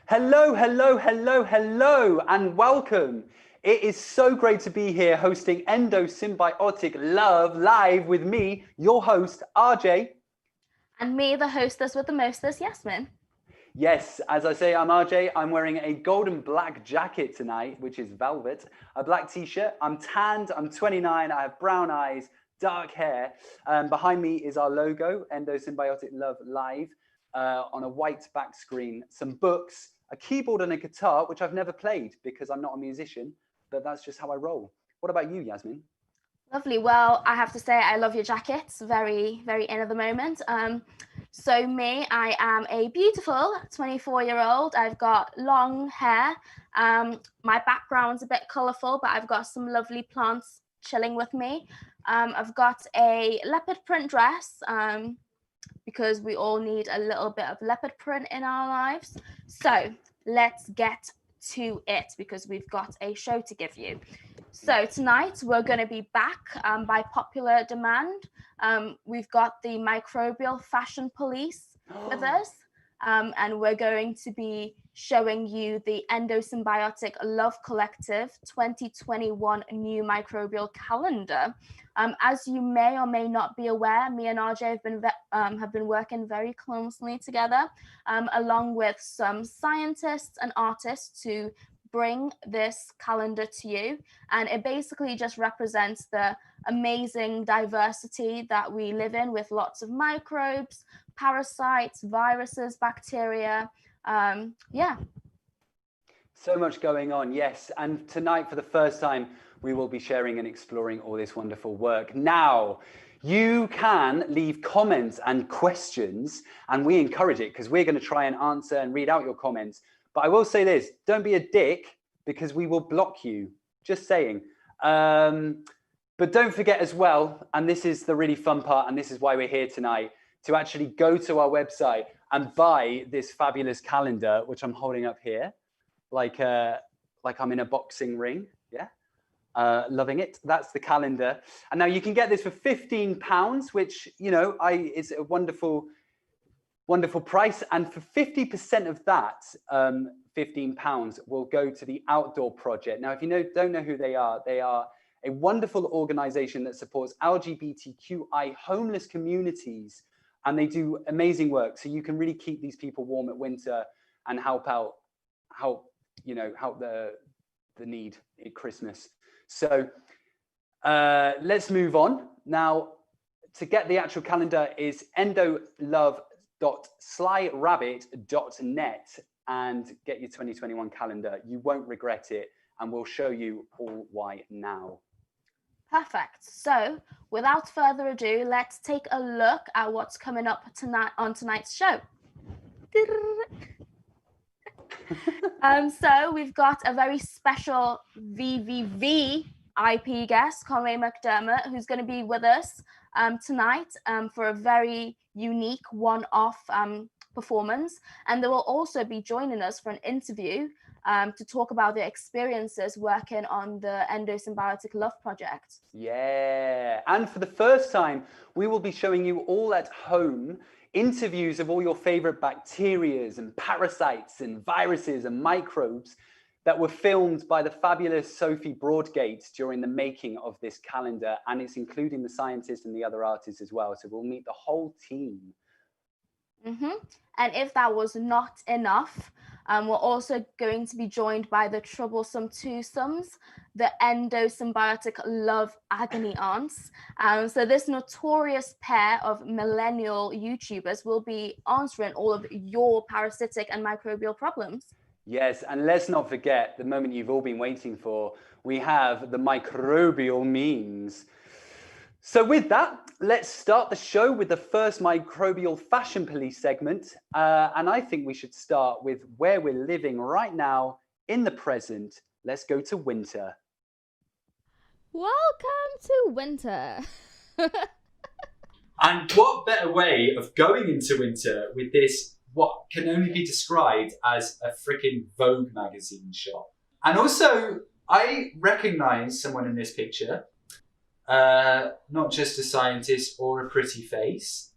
Hello, hello, hello, hello, and welcome. It is so great to be here hosting Endosymbiotic Love live with me, your host, RJ. And me, the hostess with the mostest, Yasmine. Yes, as I say, I'm RJ. I'm wearing a golden black jacket tonight, which is velvet, a black t-shirt. I'm tanned, I'm 29, I have brown eyes, dark hair. Behind me is our logo, Endosymbiotic Love Live, on a white back screen, some books, a keyboard and a guitar, which I've never played because I'm not a musician, but that's just how I roll. What about you, Yasmine? Lovely. Well, I have to say I love your jackets. Very, very in at the moment. So me, I am a beautiful 24-year-old. I've got long hair. My background's a bit colourful, but I've got some lovely plants chilling with me. I've got a leopard print dress because we all need a little bit of leopard print in our lives. So let's get to it because we've got a show to give you. So tonight we're going to be back by popular demand. We've got the microbial fashion police with us, and we're going to be showing you the Endosymbiotic Love Collective 2021 new microbial calendar. As you may or may not be aware, me and RJ have been working very closely together, along with some scientists and artists to bring this calendar to you. And it basically just represents the amazing diversity that we live in with lots of microbes, parasites, viruses, bacteria. Yeah. So much going on, yes. And tonight, for the first time, we will be sharing and exploring all this wonderful work. Now, you can leave comments and questions, and we encourage it because we're going to try and answer and read out your comments. But I will say this, don't be a dick because we will block you, just saying. But don't forget as well, and this is the really fun part, and this is why we're here tonight, to actually go to our website and buy this fabulous calendar, which I'm holding up here, like I'm in a boxing ring, yeah? Loving it. That's the calendar. And now you can get this for £15, which, you know, is a wonderful price. And for 50% of that, £15 will go to the Outdoor Project. Now, if you don't know who they are a wonderful organization that supports LGBTQI homeless communities, and they do amazing work. So you can really keep these people warm at winter and help the need at Christmas. So let's move on. Now, to get the actual calendar is endolove.slyrabbit.net and get your 2021 calendar. You won't regret it, and we'll show you all why now. Perfect. So without further ado, let's take a look at what's coming up tonight on tonight's show. So we've got a very special VVV IP guest, Conway McDermott, who's going to be with us tonight for a very unique one-off performance. And they will also be joining us for an interview to talk about their experiences working on the Endosymbiotic Love Project. Yeah, and for the first time, we will be showing you all at home interviews of all your favorite bacterias and parasites and viruses and microbes that were filmed by the fabulous Sophie Broadgate during the making of this calendar. And it's including the scientists and the other artists as well. So we'll meet the whole team. And if that was not enough, we're also going to be joined by the troublesome twosomes, the Endosymbiotic Love Agony Aunts. So this notorious pair of millennial YouTubers will be answering all of your parasitic and microbial problems. Yes, and let's not forget the moment you've all been waiting for. We have the microbial memes. So with that, let's start the show with the first microbial fashion police segment. And I think we should start with where we're living right now in the present. Let's go to winter. Welcome to winter. And what better way of going into winter with this, what can only be described as a freaking Vogue magazine shot. And also, I recognize someone in this picture. Not just a scientist or a pretty face.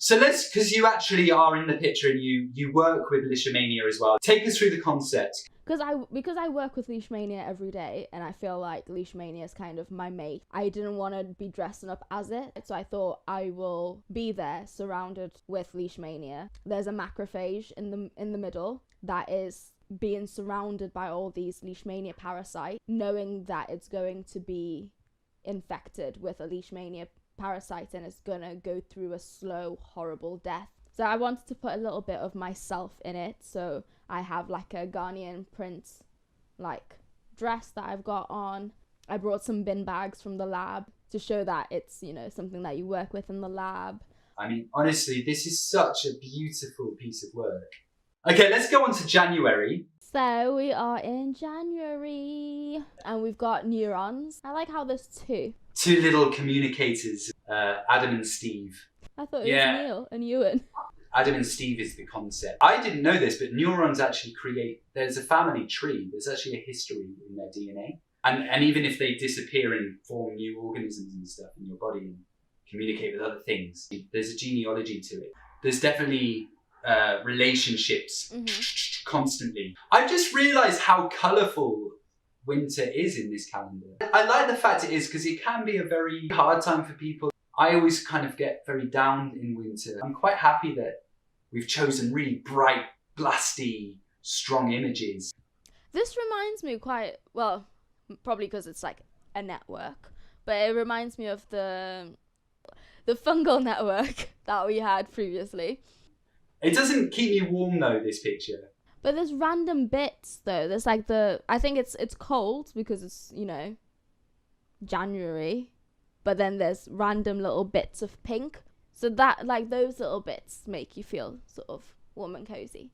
So let's, because you actually are in the picture and you work with Leishmania as well. Take us through the concept. Because I work with Leishmania every day, and I feel like Leishmania is kind of my mate. I didn't want to be dressing up as it, so I thought I will be there surrounded with Leishmania. There's a macrophage in the middle that is being surrounded by all these Leishmania parasites, knowing that it's going to be infected with a Leishmania parasite and it's gonna go through a slow, horrible death. So I wanted to put a little bit of myself in it, so I have like a Ghanaian print like dress that I've got on. I brought some bin bags from the lab to show that it's, you know, something that you work with in the lab. I mean, honestly, this is such a beautiful piece of work. Okay, let's go on to January. So we are in January and we've got neurons. I like how there's two. Two little communicators, Adam and Steve. I thought it was Neil and Ewan. Adam and Steve is the concept. I didn't know this, but neurons actually there's a family tree. There's actually a history in their DNA. And even if they disappear and form new organisms and stuff in your body and communicate with other things, there's a genealogy to it. There's definitely relationships constantly. I've just realised how colourful winter is in this calendar. I like the fact it is because it can be a very hard time for people. I always kind of get very down in winter. I'm quite happy that we've chosen really bright, blasty, strong images. This reminds me quite, well, probably because it's like a network, but it reminds me of the fungal network that we had previously. It doesn't keep me warm though, this picture. But there's random bits though. There's like I think it's cold because it's, you know, January. But then there's random little bits of pink. So that, like, those little bits make you feel sort of warm and cozy.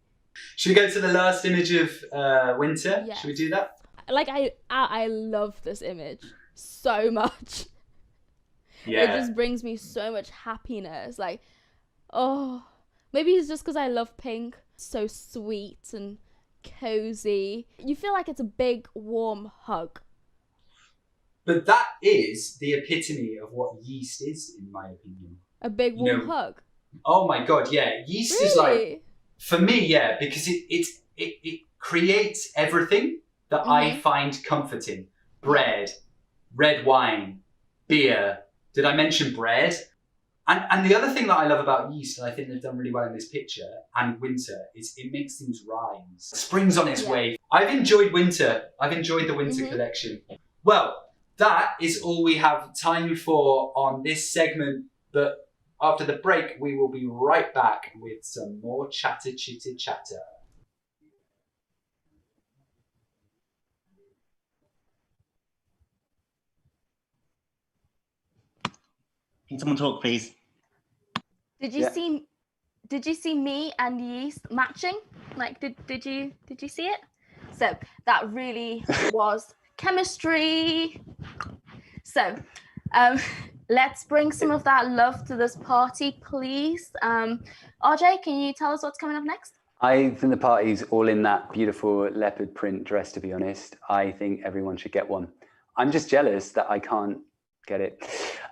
Should we go to the last image of winter? Yes. Should we do that? Like, I love this image so much. Yeah. It just brings me so much happiness. Like, oh, maybe it's just because I love pink. It's so sweet and cozy. You feel like it's a big, warm hug. But that is the epitome of what yeast is, in my opinion. A big warm hug. Oh my god, yeah. Yeast is like, for me, yeah, because it creates everything that I find comforting. Bread, red wine, beer. Did I mention bread? And the other thing that I love about yeast, and I think they've done really well in this picture, and winter, is it makes things rise. Spring's on its way. I've enjoyed winter. I've enjoyed the winter collection. Well, that is all we have time for on this segment, but after the break, we will be right back with some more chatter, chitter, chatter. Can someone talk, please? Did you see me and yeast matching? Like, did you see it? So that really was chemistry. So let's bring some of that love to this party, please. RJ, can you tell us what's coming up next? I think the party's all in that beautiful leopard print dress, to be honest. I think everyone should get one. I'm just jealous that I can't get it.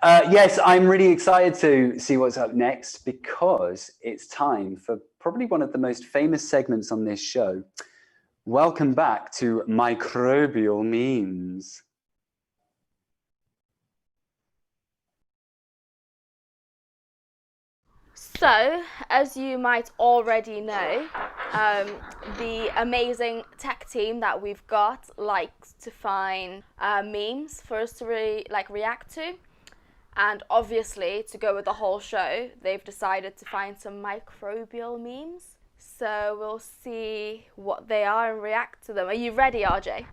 Yes, I'm really excited to see what's up next because it's time for probably one of the most famous segments on this show. Welcome back to microbial memes. So, as you might already know, the amazing tech team that we've got likes to find memes for us to react to. And obviously, to go with the whole show, they've decided to find some microbial memes. So we'll see what they are and react to them. Are you ready, RJ?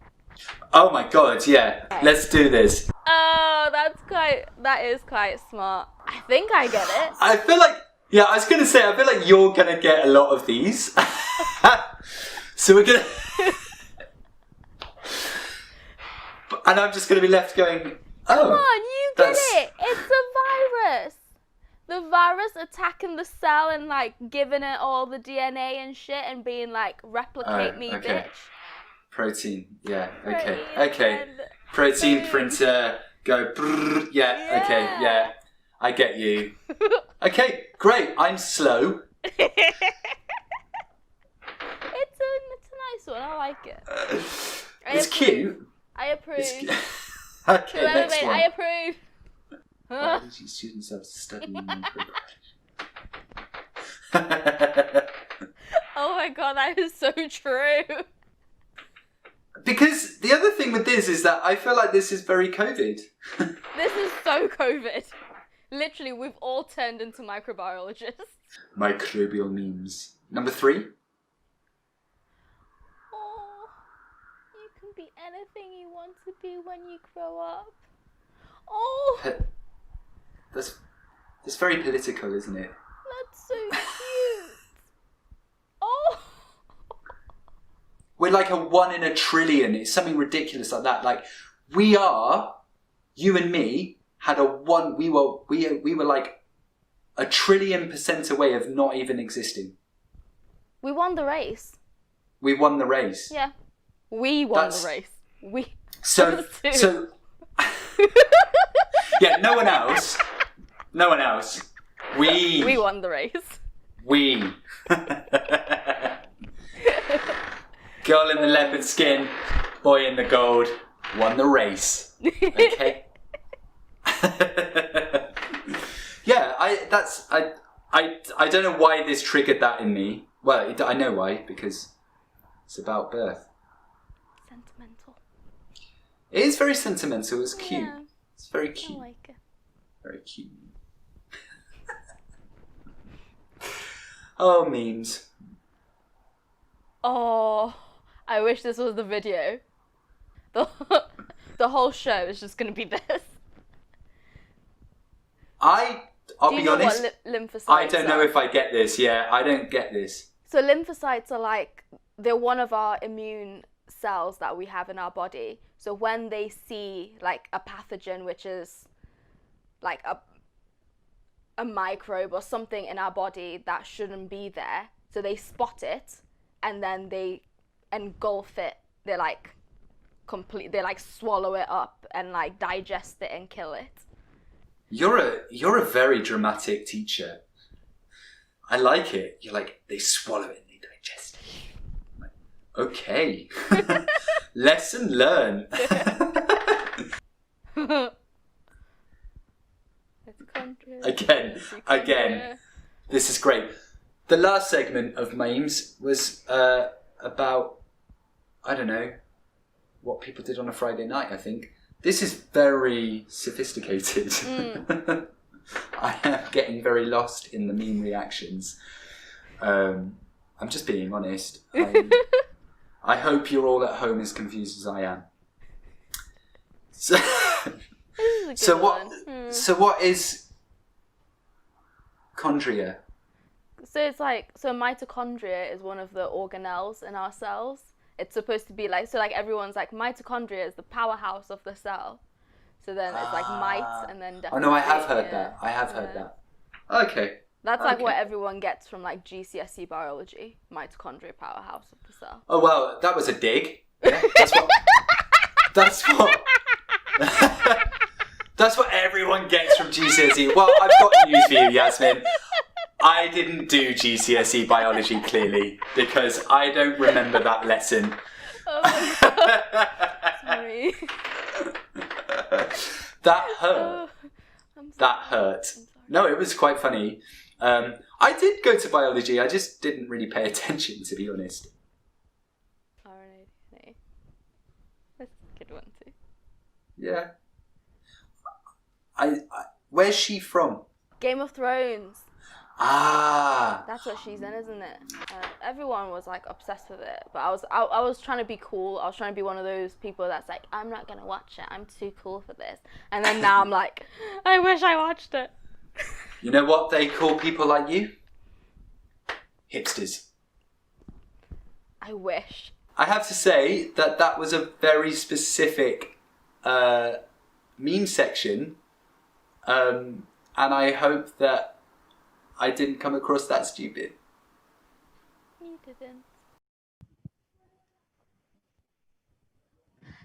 Oh my god, yeah. Okay. Let's do this. Oh, that is quite smart. I think I get it. I feel like, yeah, I was going to say, I feel like you're going to get a lot of these. So we're going to... And I'm just going to be left going, oh. Come on, you get it. It's a virus. The virus attacking the cell and like giving it all the DNA and shit and being like, replicate me, bitch. Protein, yeah, okay. Protein printer, go, brrr, yeah, okay, yeah. I get you. Okay, great. I'm slow. It's a nice one. I like it. It's cute. I approve. Okay, Whoever next made, one. I approve. Biology students have to study microbiology. Oh my god, that is so true. Because the other thing with this is that I feel like this is very COVID. This is so COVID. Literally, we've all turned into microbiologists. Microbial memes. Number 3. Oh, you can be anything you want to be when you grow up. Oh, That's very political, isn't it? that's so cute. Oh. We're like a 1 in a trillion. It's something ridiculous like that. Like we are, you and me had a one. We were like a 1,000,000,000,000% away of not even existing. We won the race. We won the race. Yeah. We won the race. So yeah. No one else. No one else. We won the race. We. Girl in the leopard skin, boy in the gold, won the race. Okay. Yeah, I don't know why this triggered that in me. Well, I know why, because it's about birth. Sentimental. It is very sentimental. It's cute. Yeah, It's very cute. I like it. Very cute. Oh, memes. Oh, I wish this was the video. The whole show is just going to be this. I'll Do you be know honest. what lymphocytes I don't know are? if I get this. Yeah, I don't get this. So lymphocytes are like, they're one of our immune cells that we have in our body. So when they see like a pathogen, which is like a microbe or something in our body that shouldn't be there, so they spot it and then they engulf it. They like they like swallow it up and like digest it and kill it. You're a very dramatic teacher. I like it. You're like, they swallow it and they digest it. I'm like, okay. Lesson learned. Again. This is great. The last segment of memes was about, I don't know, what people did on a Friday night, I think. This is very sophisticated. I am getting very lost in the meme reactions. I'm just being honest. I hope you're all at home as confused as I am. So what is chondria? So it's like, so mitochondria is one of the organelles in our cells. It's supposed to be like, so like everyone's like, mitochondria is the powerhouse of the cell. So then it's like mite and then Oh no, I have heard that. I have heard that. Okay. That's like what everyone gets from like GCSE biology, mitochondria powerhouse of the cell. Oh well, that was a dig. Yeah, that's what everyone gets from GCSE. Well, I've got news for you, Yasmine. I didn't do GCSE biology clearly because I don't remember that lesson. Oh my god. Sorry. That hurt. That hurt. No, it was quite funny. I did go to biology. I just didn't really pay attention, to be honest. RNA. That's a good one too. Yeah. Where's she from? Game of Thrones. Ah. That's what she's in, isn't it? Everyone was like obsessed with it, but I was trying to be cool. I was trying to be one of those people that's like, I'm not gonna watch it. I'm too cool for this. And then now I'm like, I wish I watched it. You know what they call people like you? Hipsters. I wish. I have to say that was a very specific meme section, and I hope that I didn't come across that stupid. You didn't.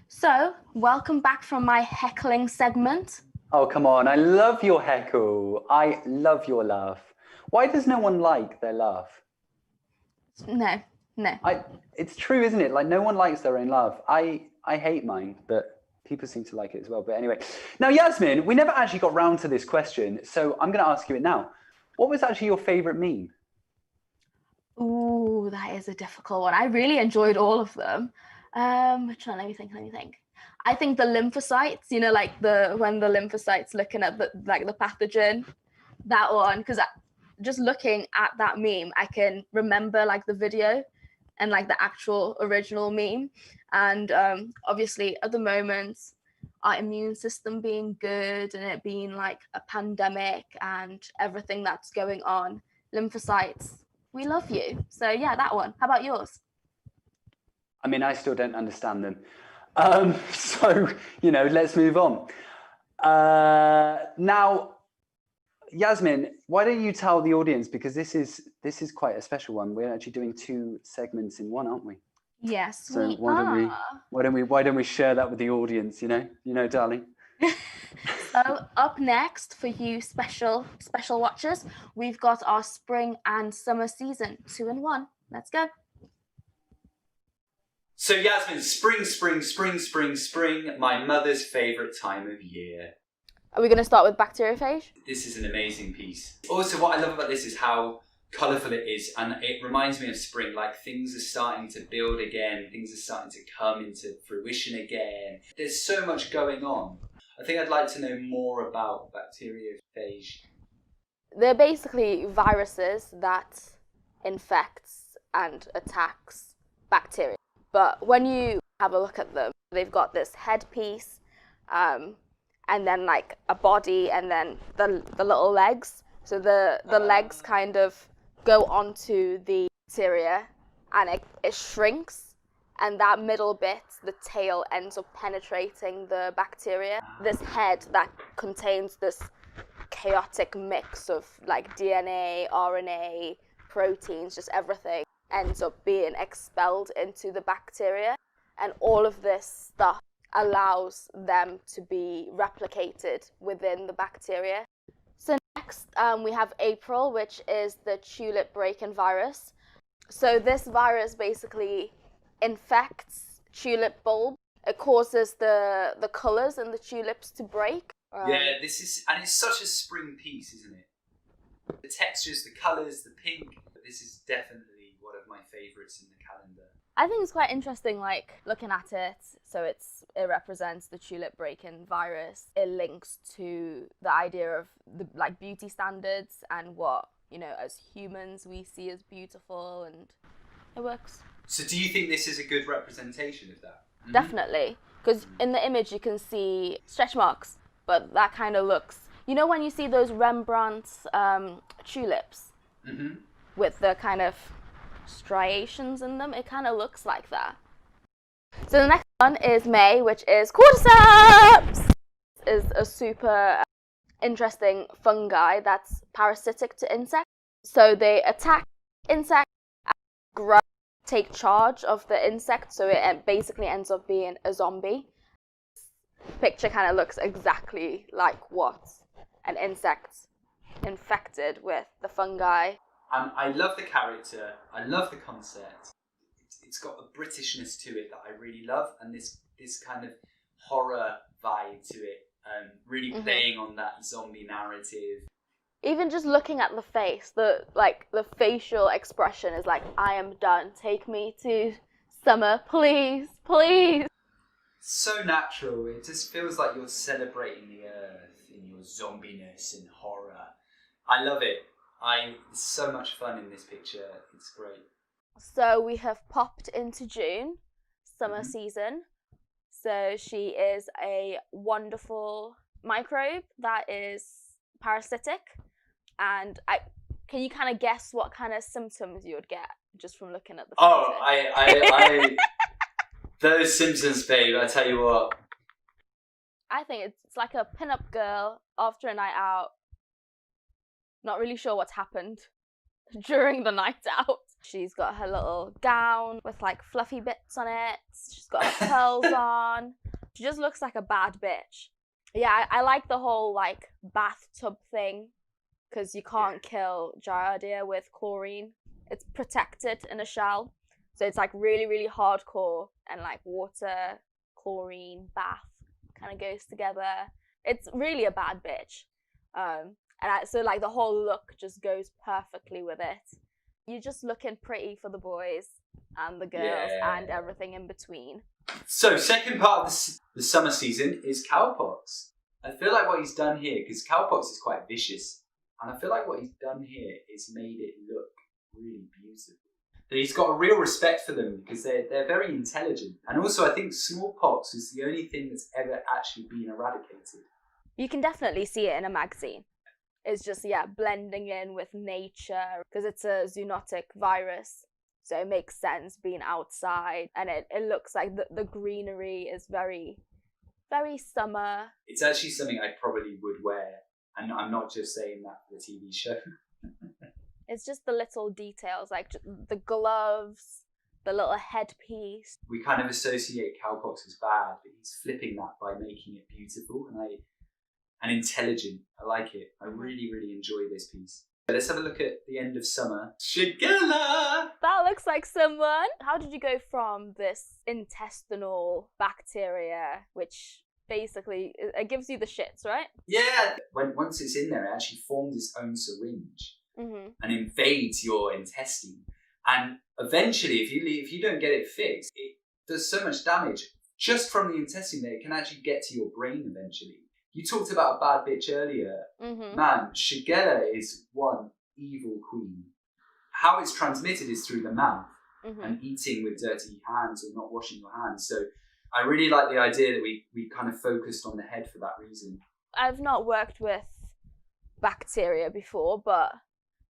So, welcome back from my heckling segment. Oh, come on. I love your heckle. I love your laugh. Why does no one like their laugh? No. It's true, isn't it? Like, no one likes their own laugh. I hate mine, but people seem to like it as well. But anyway, now, Yasmine, we never actually got round to this question, so I'm going to ask you it now. What was actually your favorite meme? Ooh, that is a difficult one. I really enjoyed all of them. Which one? Let me think. I think the lymphocytes, you know, like when the lymphocytes looking at the pathogen, that one, because just looking at that meme, I can remember like the video and like the actual original meme. And obviously at the moment, our immune system being good and it being like a pandemic and everything that's going on, lymphocytes, we love you. So yeah, that one. How about yours? I mean, I still don't understand them. So, you know, let's move on. Now, Yasmine, why don't you tell the audience, because this is quite a special one. We're actually doing 2 segments in one, aren't we? Yes, So we why are. don't we share that with the audience, you know, darling? So up next for you special watchers, we've got our spring and summer season 2 in 1. Let's go. So Yasmine, spring, my mother's favourite time of year. Are we going to start with bacteriophage? This is an amazing piece. Also, what I love about this is how colourful it is, and it reminds me of spring, like things are starting to build again, things are starting to come into fruition again. There's so much going on. I think I'd like to know more about bacteriophage. They're basically viruses that infects and attacks bacteria. But when you have a look at them, they've got this headpiece, and then like a body, and then the little legs. So the legs kind of go onto the bacteria, and it shrinks, and that middle bit, the tail, ends up penetrating the bacteria. This head that contains this chaotic mix of like DNA, RNA, proteins, just everything, ends up being expelled into the bacteria, and all of this stuff allows them to be replicated within the bacteria. So next we have April, which is the tulip breaking virus. So this virus basically infects tulip bulbs. It causes the colours in the tulips to break. Yeah, and it's such a spring piece, isn't it? The textures, the colours, the pink. This is definitely one of my favourites in the calendar. I think it's quite interesting, like, looking at it. So it represents the tulip breaking virus. It links to the idea of the like beauty standards and what, you know, as humans we see as beautiful, and it works. So do you think this is a good representation of that? Mm-hmm. Definitely, because in the image you can see stretch marks, but that kind of looks, you know, when you see those Rembrandt tulips with the kind of striations in them, it kind of looks like that. So the next one is May, which is cordyceps. Is a super interesting fungi that's parasitic to insects. So they attack insects, grow, take charge of the insect, so it basically ends up being a zombie. This picture kind of looks exactly like what an insect infected with the fungi. I love the character, I love the concept. It's got a Britishness to it that I really love, and this kind of horror vibe to it, really playing on that zombie narrative. Even just looking at the face, the facial expression is like, I am done. Take me to summer, please, please. So natural. It just feels like you're celebrating the earth in your zombiness and horror. I love it. It's so much fun in this picture. It's great. So we have popped into June, summer season. So she is a wonderful microbe that is parasitic. And can you kind of guess what kind of symptoms you would get just from looking at the photo? Oh, I those symptoms, babe, I tell you what. I think it's like a pin-up girl after a night out. Not really sure what's happened during the night out. She's got her little gown with like fluffy bits on it. She's got her pearls on. She just looks like a bad bitch. Yeah, I like the whole like bathtub thing because you can't kill Giardia with chlorine. It's protected in a shell. So it's like really, really hardcore, and like water, chlorine, bath kind of goes together. It's really a bad bitch. So like the whole look just goes perfectly with it. You're just looking pretty for the boys and the girls and everything in between. So, second part of the summer season is cowpox. I feel like what he's done here, because cowpox is quite vicious, and I feel like what he's done here is made it look really beautiful. That he's got a real respect for them because they're very intelligent. And also, I think smallpox is the only thing that's ever actually been eradicated. You can definitely see it in a magazine. It's just, blending in with nature because it's a zoonotic virus. So it makes sense being outside, and it looks like the greenery is very, very summer. It's actually something I probably would wear, and I'm not just saying that for the TV show. It's just the little details, like the gloves, the little headpiece. We kind of associate cowpox as bad, but he's flipping that by making it beautiful and intelligent. I like it. I really, really enjoy this piece. Let's have a look at the end of summer. Shigella! That looks like someone. How did you go from this intestinal bacteria, which basically it gives you the shits, right? Yeah. Once it's in there, it actually forms its own syringe and invades your intestine. And eventually, if you don't get it fixed, it does so much damage just from the intestine that it can actually get to your brain eventually. You talked about a bad bitch earlier. Man, Shigella is one evil queen. How it's transmitted is through the mouth and eating with dirty hands or not washing your hands. So I really like the idea that we kind of focused on the head for that reason. I've not worked with bacteria before, but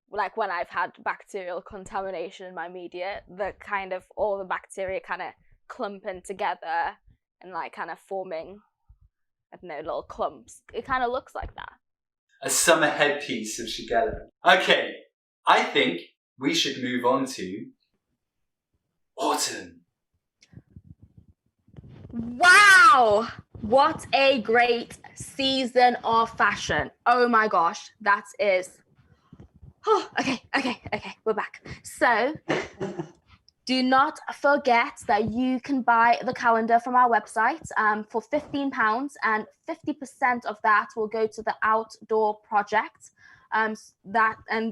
like when I've had bacterial contamination in my media, all the bacteria kind of clumping together and like kind of forming, I don't know, little clumps. It kind of looks like that. A summer headpiece of Shigella. Okay, I think we should move on to autumn. Wow! What a great season of fashion. Oh my gosh, that is... Oh, okay, we're back. So... Do not forget that you can buy the calendar from our website for £15, and 50% of that will go to the Outdoor Project. And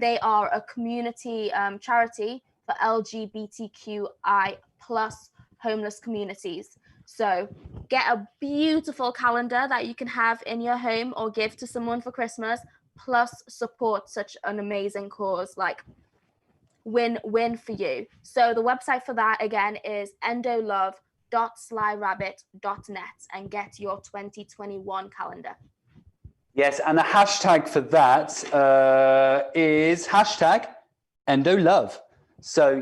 they are a community charity for LGBTQI plus homeless communities. So get a beautiful calendar that you can have in your home or give to someone for Christmas, plus support such an amazing cause. Like, win-win for you. So the website for that again is endolove.slyrabbit.net, and get your 2021 calendar. Yes, and the hashtag for that is hashtag #endolove. So,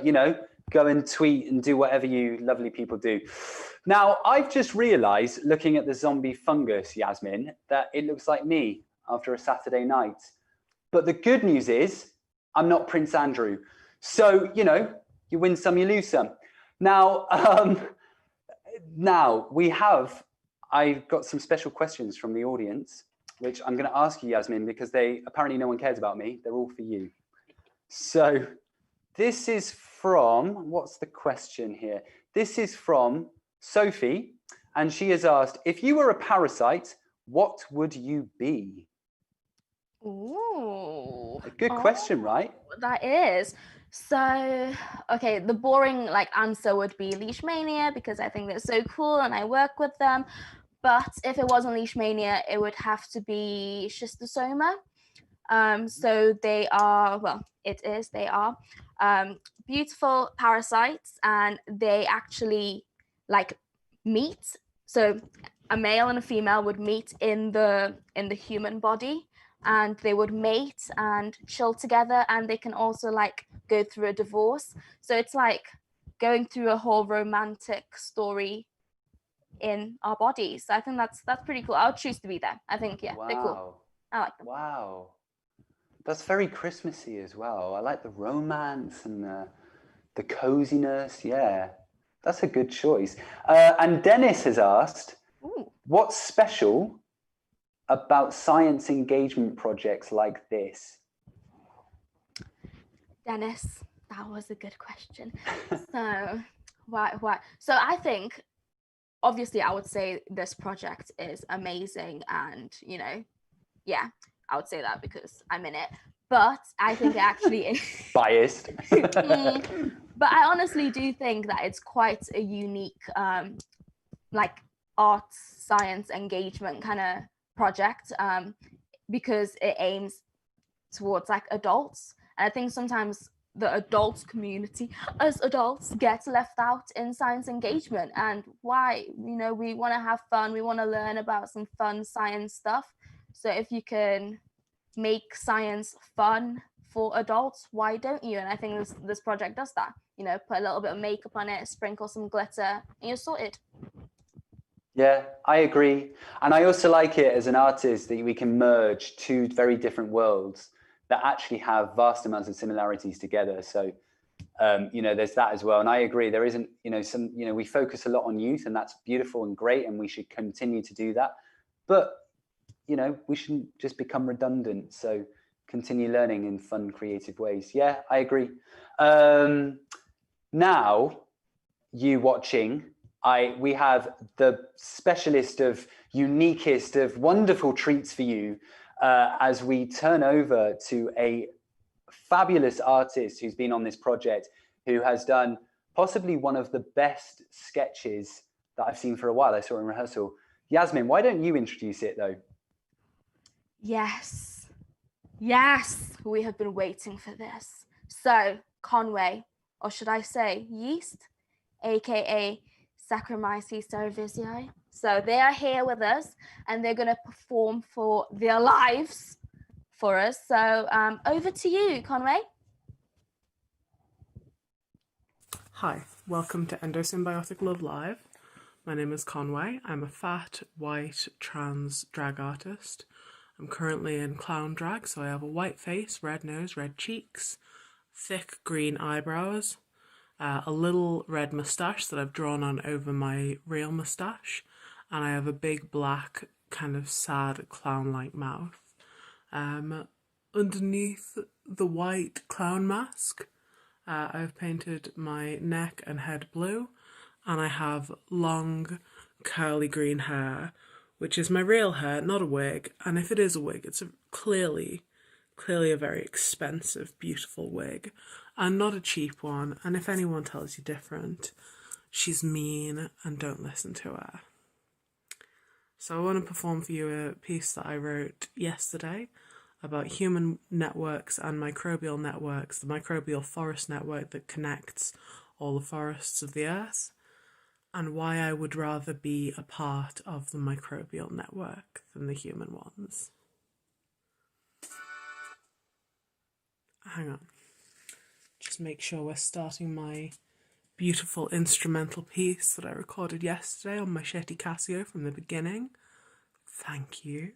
go and tweet and do whatever you lovely people do. Now, I've just realized, looking at the zombie fungus, Yasmine, that it looks like me after a Saturday night. But the good news is I'm not Prince Andrew. So, you win some, you lose some. Now, I've got some special questions from the audience, which I'm going to ask you, Yasmine, because apparently no one cares about me. They're all for you. So this is from, what's the question here? This is from Sophie, and she has asked, if you were a parasite, what would you be? Ooh. A good question, right? That is. So, okay, the boring answer would be Leishmania, because I think they're so cool and I work with them. But if it wasn't Leishmania, it would have to be Schistosoma. So they are, beautiful parasites, and they actually meet. So a male and a female would meet in the human body, and they would mate and chill together, and they can also go through a divorce. So it's like going through a whole romantic story in our bodies. So I think that's pretty cool. I would choose to be there. I think, they're cool. I like them. Wow. That's very Christmassy as well. I like the romance and the coziness. Yeah, that's a good choice. And Dennis has asked, what's special about science engagement projects like this? Dennis, that was a good question. So why? So I think, obviously, I would say this project is amazing, and yeah, I would say that because I'm in it. But I think it actually is Biased. But I honestly do think that it's quite a unique, like arts science engagement kind of project, because it aims towards like adults. And I think sometimes the adult community, as adults, gets left out in science engagement. And why? We want to have fun. We want to learn about some fun science stuff. So if you can make science fun for adults, why don't you? And I think this project does that. Put a little bit of makeup on it, sprinkle some glitter, and you're sorted. Yeah, I agree. And I also like it as an artist that we can merge two very different worlds that actually have vast amounts of similarities together. So, there's that as well. And I agree, there isn't, we focus a lot on youth, and that's beautiful and great, and we should continue to do that. But, we shouldn't just become redundant. So continue learning in fun, creative ways. Yeah, I agree. Now, you watching, we have the specialist of uniquest of wonderful treats for you as we turn over to a fabulous artist who's been on this project, who has done possibly one of the best sketches that I've seen for a while. I saw in rehearsal. Yasmine, why don't you introduce it though? Yes, we have been waiting for this. So Conway, or should I say Yeast, aka Saccharomyces cerevisiae. So they are here with us, and they're going to perform for their lives for us. So over to you, Conway. Hi, welcome to Endosymbiotic Love Live. My name is Conway. I'm a fat, white, trans drag artist. I'm currently in clown drag, so I have a white face, red nose, red cheeks, thick green eyebrows, a little red moustache that I've drawn on over my real moustache, and I have a big black kind of sad clown-like mouth. Underneath the white clown mask, I've painted my neck and head blue, and I have long curly green hair, which is my real hair, not a wig. And if it is a wig, it's clearly a very expensive, beautiful wig, and not a cheap one. And if anyone tells you different, she's mean, and don't listen to her. So I want to perform for you a piece that I wrote yesterday about human networks and microbial networks, the microbial forest network that connects all the forests of the earth, and why I would rather be a part of the microbial network than the human ones. Hang on. Just make sure we're starting my beautiful instrumental piece that I recorded yesterday on my shitty Casio from the beginning. Thank you.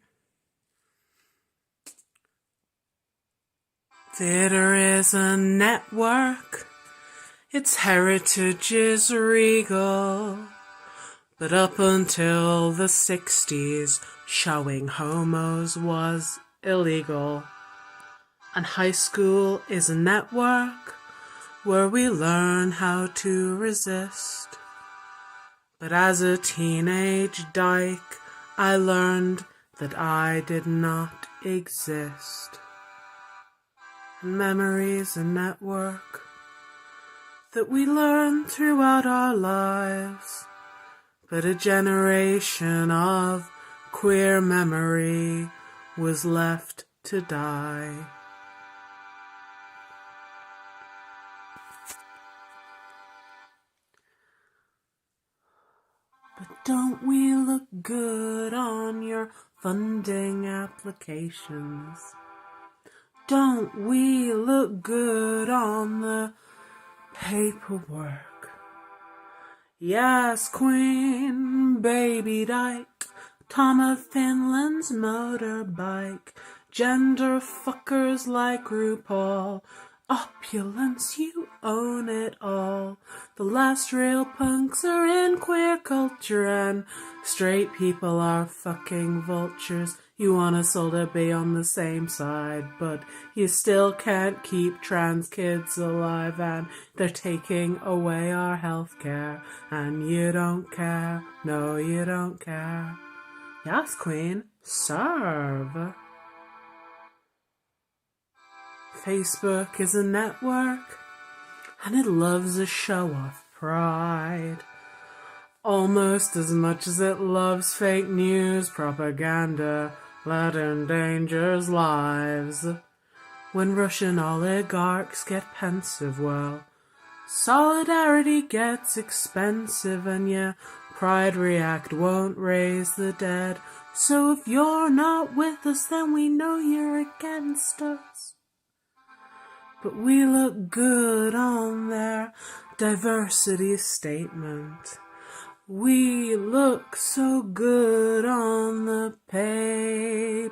Theatre is a network. Its heritage is regal, but up until the 60s, showing homos was illegal. And high school is a network where we learn how to resist. But as a teenage dyke, I learned that I did not exist. And memory's a network that we learn throughout our lives, but a generation of queer memory was left to die. But don't we look good on your funding applications? Don't we look good on the paperwork? Yes, Queen, Baby Dyke, Tom of Finland's motorbike, gender fuckers like RuPaul, opulence, you own it all. The last real punks are in queer culture, and straight people are fucking vultures. You want us all to be on the same side, but you still can't keep trans kids alive, and they're taking away our healthcare, and you don't care, no you don't care. Yes, Queen, serve. Facebook is a network, and it loves a show off pride. Almost as much as it loves fake news propaganda that endangers lives. When Russian oligarchs get pensive, well, solidarity gets expensive, and yeah, Pride React won't raise the dead. So if you're not with us, then we know you're against us. But we look good on their diversity statement. We look so good on the paperwork.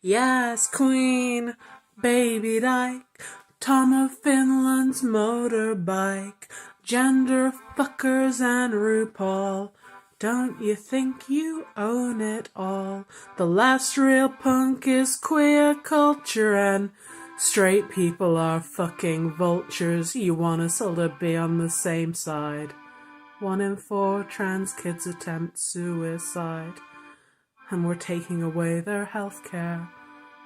Yes, Queen, Baby Dyke, Tom of Finland's motorbike, gender fuckers and RuPaul. Don't you think you own it all? The last real punk is queer culture, and straight people are fucking vultures. You want us all to be on the same side. 1 in 4 trans kids attempt suicide, and we're taking away their healthcare,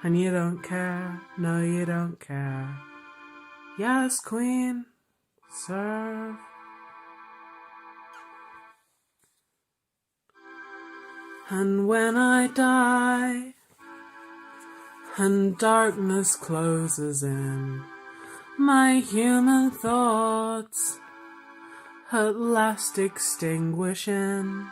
and you don't care, no you don't care. Yes, Queen, serve. And when I die, and darkness closes in, my human thoughts at last extinguishing,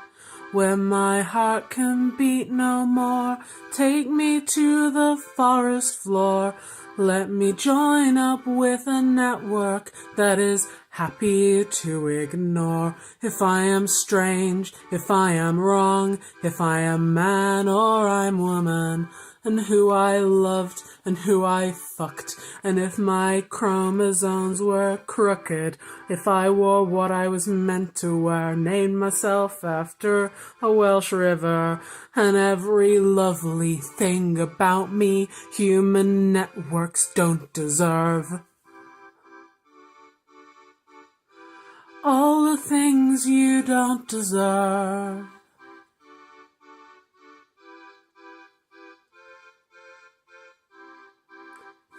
where my heart can beat no more, take me to the forest floor. Let me join up with a network that is happy to ignore. If I am strange, if I am wrong, if I am man or I'm woman, and who I loved and who I fucked, and if my chromosomes were crooked, if I wore what I was meant to wear, named myself after a Welsh river, and every lovely thing about me human networks don't deserve. All the things you don't deserve.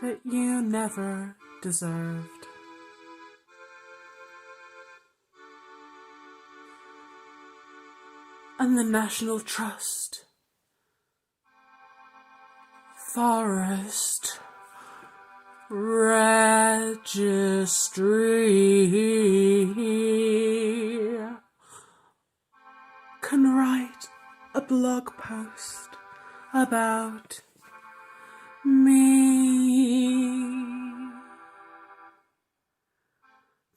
That you never deserved. And the National Trust, Forest Registry can write a blog post about me.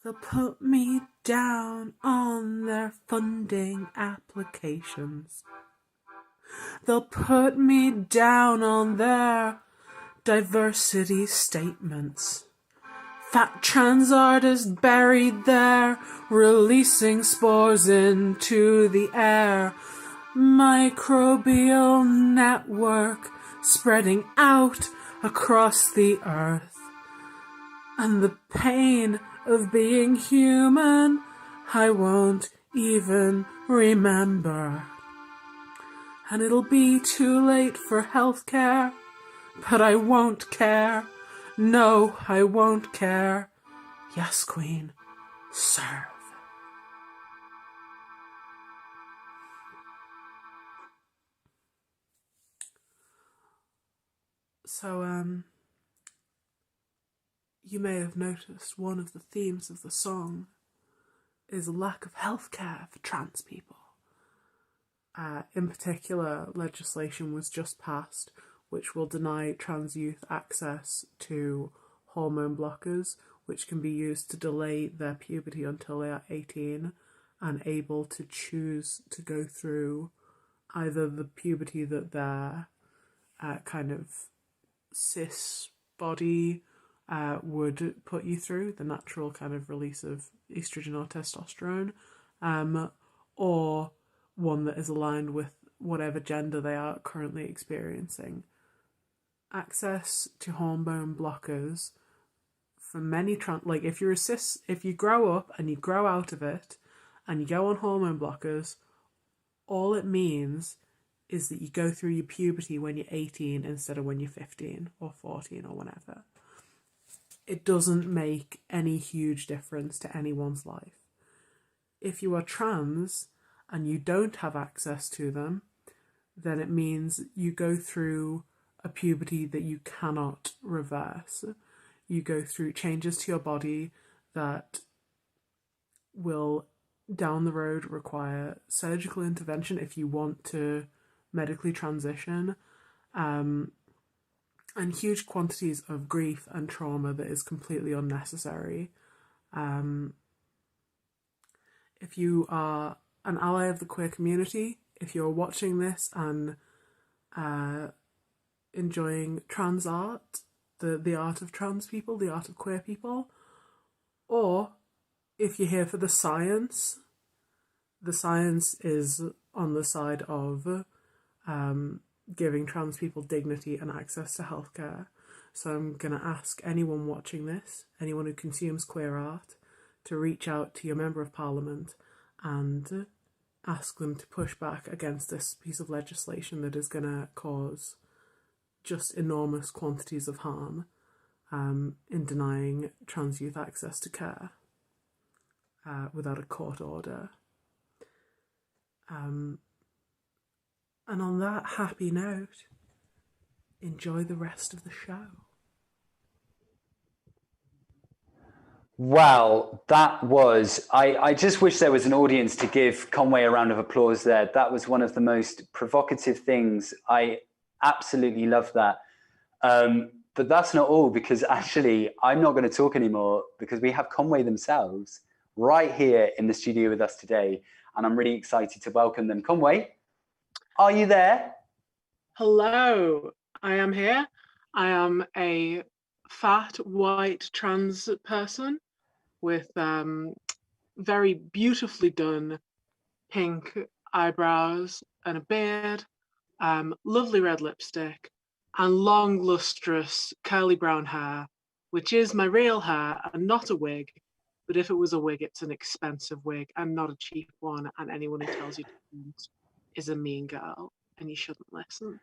They'll put me down on their funding applications. They'll put me down on their diversity statements. Fat trans artists buried there, releasing spores into the air. Microbial network spreading out across the earth. And the pain of being human, I won't even remember. And it'll be too late for healthcare, but I won't care. No, I won't care. Yes, Queen, serve. So, you may have noticed one of the themes of the song is a lack of healthcare for trans people. In particular, legislation was just passed which will deny trans youth access to hormone blockers, which can be used to delay their puberty until they are 18 and able to choose to go through either the puberty that their kind of cis body would put you through, the natural kind of release of estrogen or testosterone, or one that is aligned with whatever gender they are currently experiencing. Access to hormone blockers for many like if you grow up and you grow out of it and you go on hormone blockers, all it means is that you go through your puberty when you're 18 instead of when you're 15 or 14 or whatever. It doesn't make any huge difference to anyone's life. If you are trans and you don't have access to them, then it means you go through a puberty that you cannot reverse. You go through changes to your body that will down the road require surgical intervention if you want to medically transition, and huge quantities of grief and trauma that is completely unnecessary. If you are an ally of the queer community, if you're watching this and enjoying trans art, the art of trans people, the art of queer people, or if you're here for the science is on the side of giving trans people dignity and access to healthcare. So I'm going to ask anyone watching this, anyone who consumes queer art, to reach out to your Member of Parliament and ask them to push back against this piece of legislation that is going to cause just enormous quantities of harm in denying trans youth access to care without a court order. And on that happy note, enjoy the rest of the show. Wow, that was, I just wish there was an audience to give Conway a round of applause there. That was one of the most provocative things. I absolutely love that. But that's not all, because actually I'm not going to talk anymore because we have Conway themselves right here in the studio with us today. And I'm really excited to welcome them. Conway, are you there? Hello, I am here. I am a fat, white, trans person with very beautifully done pink eyebrows and a beard, lovely red lipstick, and long, lustrous, curly brown hair, which is my real hair and not a wig. But if it was a wig, it's an expensive wig and not a cheap one. And anyone who tells you different is a mean girl, and you shouldn't listen.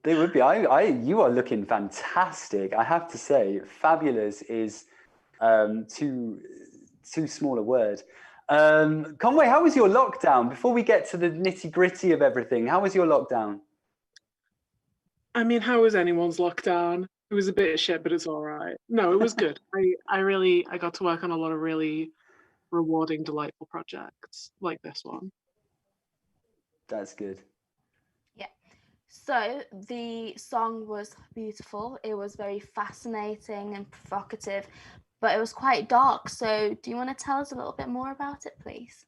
They would be. You are looking fantastic. I have to say, fabulous is too small a word. Conway, how was your lockdown? Before we get to the nitty gritty of everything, how was your lockdown? I mean, how was anyone's lockdown? It was a bit of shit, but it's all right. No, it was good. I got to work on a lot of really rewarding, delightful projects like this one. That's good. Yeah. So the song was beautiful. It was very fascinating and provocative, but it was quite dark. So do you want to tell us a little bit more about it, please?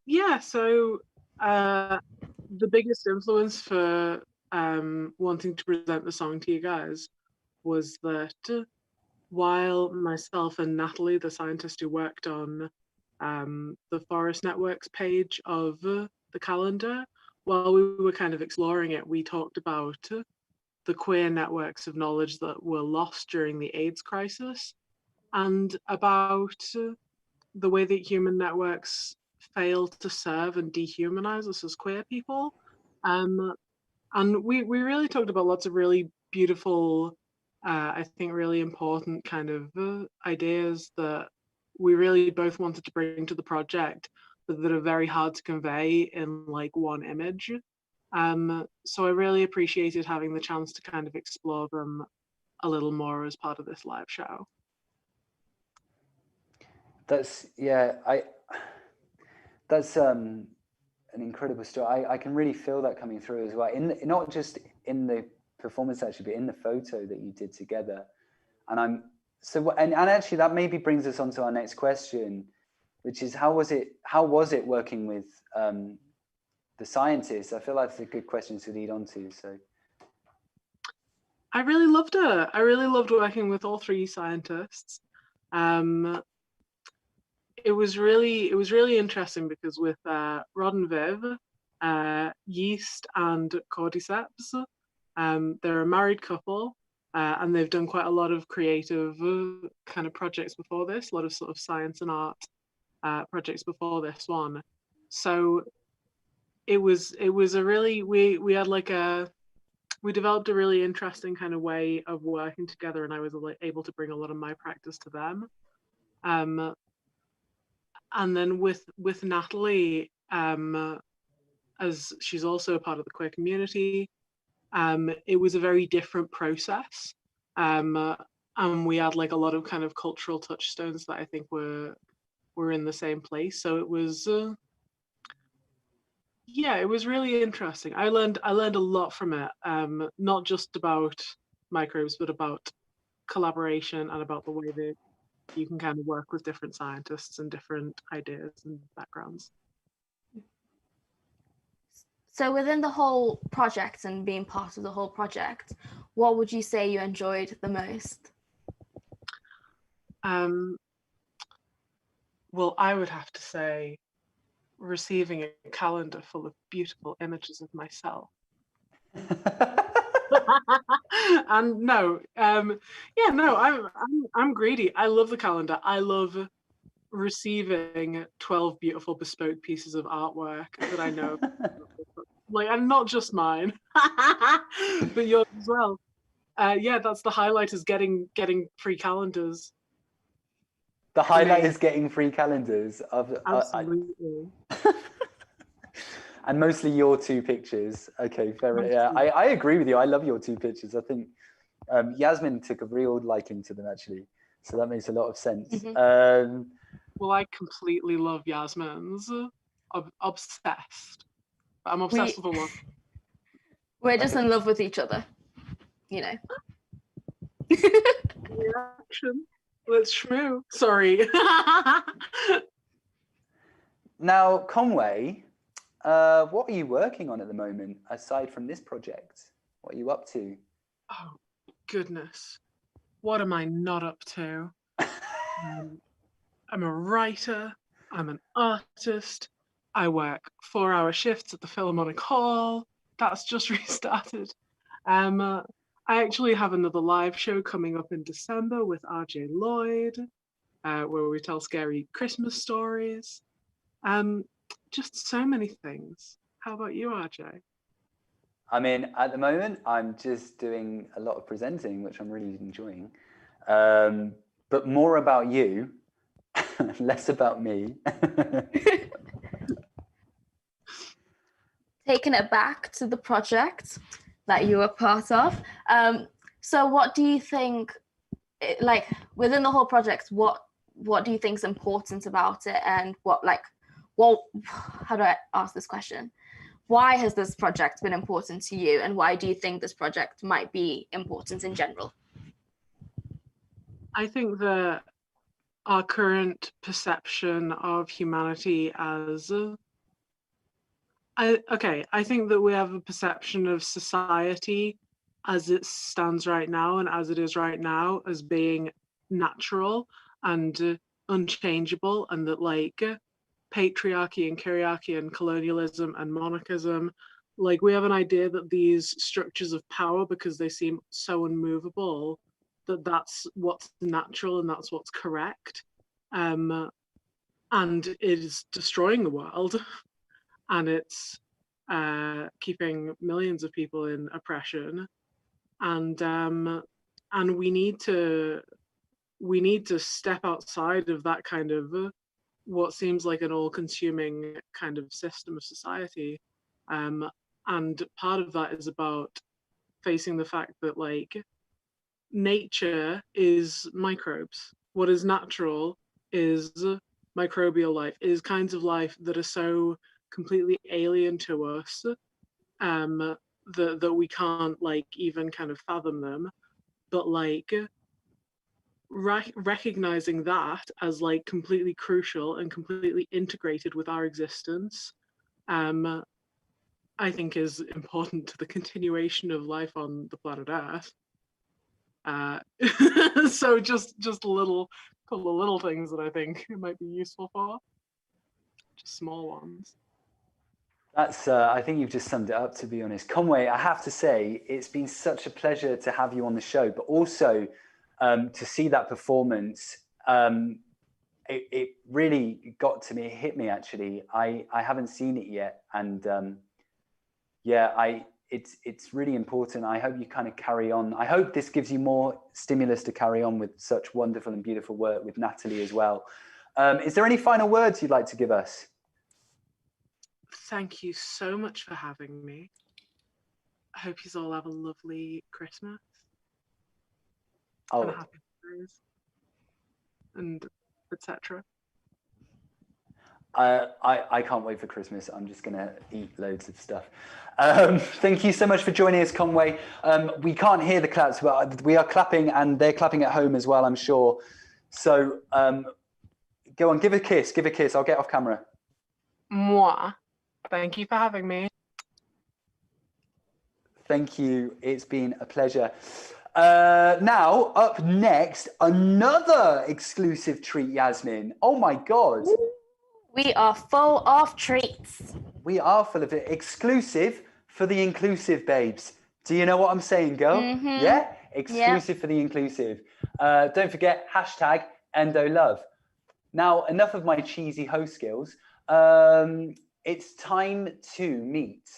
Yeah, so the biggest influence for wanting to present the song to you guys was that while myself and Natalie, the scientist who worked on the Forest Network's page of the calendar, while we were kind of exploring it, we talked about the queer networks of knowledge that were lost during the AIDS crisis and about the way that human networks fail to serve and dehumanize us as queer people. And we really talked about lots of really beautiful, I think really important kind of ideas that we really both wanted to bring to the project, but that are very hard to convey in like one image. So I really appreciated having the chance to kind of explore them a little more as part of this live show. That's an incredible story. I can really feel that coming through as well. Not just in the performance actually, but in the photo that you did together. And actually that maybe brings us on to our next question, which is how was it working with the scientists? I feel like it's a good question to lead on to. So I really loved it. I really loved working with all three scientists. it was really interesting because with Rod and Viv, Yeast and Cordyceps, they're a married couple, and they've done quite a lot of creative kind of projects before this, a lot of sort of science and art projects before this one. So it was a really, we had like we developed a really interesting kind of way of working together, and I was able to bring a lot of my practice to them. And then with Natalie, as she's also a part of the queer community, it was a very different process. And we had like a lot of kind of cultural touchstones that I think were in the same place. So it was, yeah, it was really interesting. I learned a lot from it, not just about microbes, but about collaboration and about the way that you can kind of work with different scientists and different ideas and backgrounds. So within the whole project and being part of the whole project, what would you say you enjoyed the most? Well, I would have to say receiving a calendar full of beautiful images of myself. And no, yeah, no, I'm greedy. I love the calendar. I love receiving 12 beautiful bespoke pieces of artwork that I know, like, and not just mine, but yours as well. Yeah, that's the highlight, is getting free calendars. The highlight is getting free calendars of Absolutely. and mostly your two pictures. Okay, fair. Yeah, I agree with you. I love your two pictures. I think Yasmine took a real liking to them, actually, so that makes a lot of sense. Mm-hmm. Well, I completely love Yasmine's. Obsessed. I'm obsessed with a lot. We're just in love with each other, you know. Reaction. Let's shmoo. Sorry. Now, Conway, what are you working on at the moment aside from this project? What are you up to? Oh, goodness. What am I not up to? I'm a writer. I'm an artist. I work 4-hour shifts at the Philharmonic Hall. That's just restarted. I actually have another live show coming up in December with RJ Lloyd, where we tell scary Christmas stories. Just so many things. How about you, RJ? I mean, at the moment, I'm just doing a lot of presenting, which I'm really enjoying. But more about you, less about me. Taking it back to the project that you were part of. So what do you think, like within the whole project, what do you think is important about it, and how do I ask this question? Why has this project been important to you, and why do you think this project might be important in general? I think that our current perception of humanity as I think that we have a perception of society as it stands right now and as it is right now as being natural and unchangeable, and that like patriarchy and kyriarchy and colonialism and monarchism, like we have an idea that these structures of power, because they seem so unmovable, that's what's natural and that's what's correct, and it is destroying the world. And it's keeping millions of people in oppression, and we need to step outside of that kind of what seems like an all-consuming kind of system of society, and part of that is about facing the fact that like nature is microbes. What is natural is microbial life, is kinds of life that are so completely alien to us, that we can't like even kind of fathom them, but like recognizing that as like completely crucial and completely integrated with our existence, I think is important to the continuation of life on the planet Earth. So just a little couple of little things that I think it might be useful for. Just small ones. That's, I think you've just summed it up, to be honest. Conway, I have to say, it's been such a pleasure to have you on the show, but also to see that performance. It really got to me, it hit me actually. I haven't seen it yet. And yeah, it's really important. I hope you kind of carry on. I hope this gives you more stimulus to carry on with such wonderful and beautiful work with Natalie as well. Is there any final words you'd like to give us? Thank you so much for having me. I hope you all have a lovely Christmas and a happy holidays and etc. I can't wait for Christmas. I'm just going to eat loads of stuff. Thank you so much for joining us, Conway. We can't hear the claps, but we are clapping and they're clapping at home as well, I'm sure. So go on, give a kiss, give a kiss. I'll get off camera. Mwah. Thank you for having me. Thank you. It's been a pleasure. Now, up next, another exclusive treat, Yasmine. Oh my God. We are full of treats. We are full of it. Exclusive for the inclusive, babes. Do you know what I'm saying, girl? Yeah? Exclusive for the inclusive. Don't forget, hashtag #EndoLove. Now, enough of my cheesy host skills. It's time to meet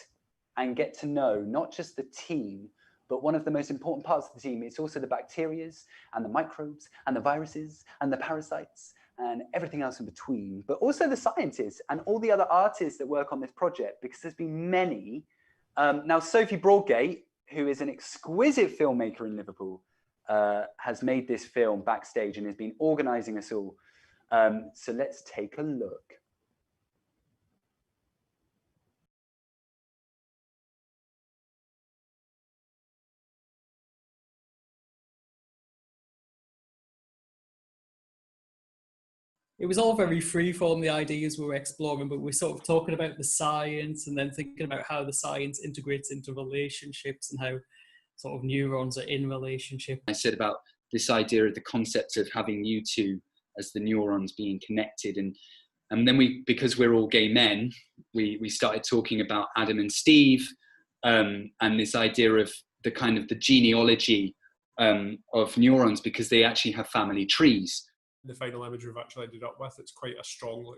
and get to know not just the team, but one of the most important parts of the team. It's also the bacterias and the microbes and the viruses and the parasites and everything else in between, but also the scientists and all the other artists that work on this project, because there's been many. Now, Sophie Broadgate, who is an exquisite filmmaker in Liverpool, has made this film backstage and has been organizing us all. So let's take a look. It was all very freeform, the ideas we were exploring, but we're sort of talking about the science and then thinking about how the science integrates into relationships and how sort of neurons are in relationship. I said about this idea of the concept of having you two as the neurons being connected. And then because we're all gay men, we started talking about Adam and Steve and this idea of the kind of the genealogy of neurons, because they actually have family trees. The final image we've actually ended up with, it's quite a strong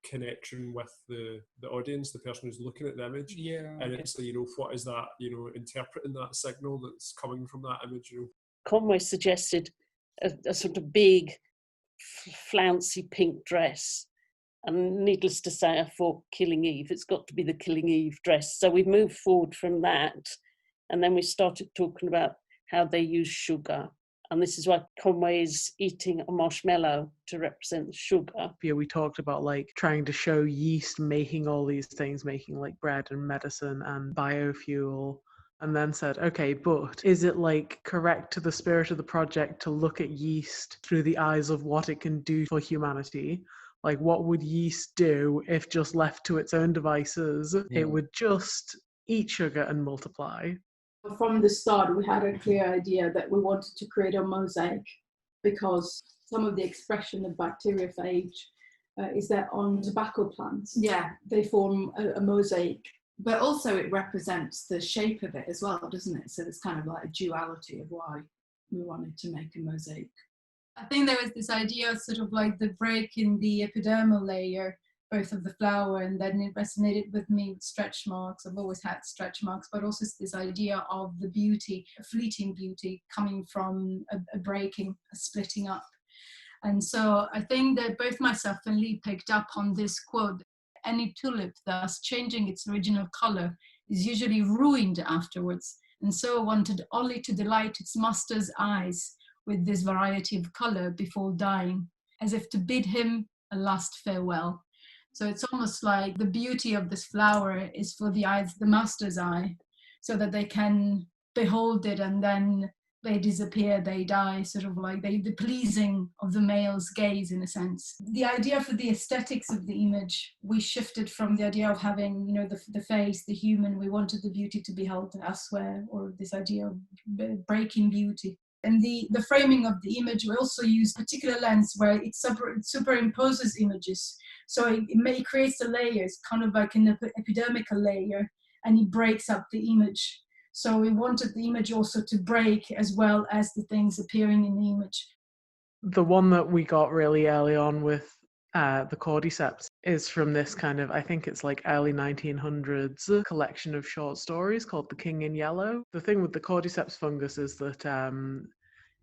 connection with the audience, the person who's looking at the image. Yeah. And it's, what is that, interpreting that signal that's coming from that image, Conway suggested a sort of big, flouncy pink dress. And needless to say, I thought Killing Eve, it's got to be the Killing Eve dress. So we've moved forward from that. And then we started talking about how they use sugar. And this is why Conway is eating a marshmallow to represent sugar. Yeah, we talked about trying to show yeast making all these things, making bread and medicine and biofuel, and then said, okay, but is it correct to the spirit of the project to look at yeast through the eyes of what it can do for humanity? What would yeast do if just left to its own devices? Yeah. It would just eat sugar and multiply. From the start, we had a clear idea that we wanted to create a mosaic, because some of the expression of bacteriophage is that on tobacco plants, they form a mosaic. But also it represents the shape of it as well, doesn't it? So there's kind of a duality of why we wanted to make a mosaic. I think there was this idea of sort of the break in the epidermal layer, both of the flower, and then it resonated with me with stretch marks. I've always had stretch marks, but also this idea of the beauty, a fleeting beauty coming from a breaking, a splitting up. And so I think that both myself and Lee picked up on this quote: any tulip, thus changing its original color, is usually ruined afterwards, and so wanted only to delight its master's eyes with this variety of color before dying, as if to bid him a last farewell. So it's almost like the beauty of this flower is for the eyes, the master's eye, so that they can behold it and then they disappear, they die, sort of the pleasing of the male's gaze in a sense. The idea for the aesthetics of the image, we shifted from the idea of having, the face, the human. We wanted the beauty to be held elsewhere, or this idea of breaking beauty. And the framing of the image, we also use a particular lens where it superimposes images. So it creates a layer, it's kind of like an epidermical layer, and it breaks up the image. So we wanted the image also to break as well as the things appearing in the image. The one that we got really early on with the cordyceps is from this kind of, I think it's like early 1900s collection of short stories called The King in Yellow. The thing with the cordyceps fungus is that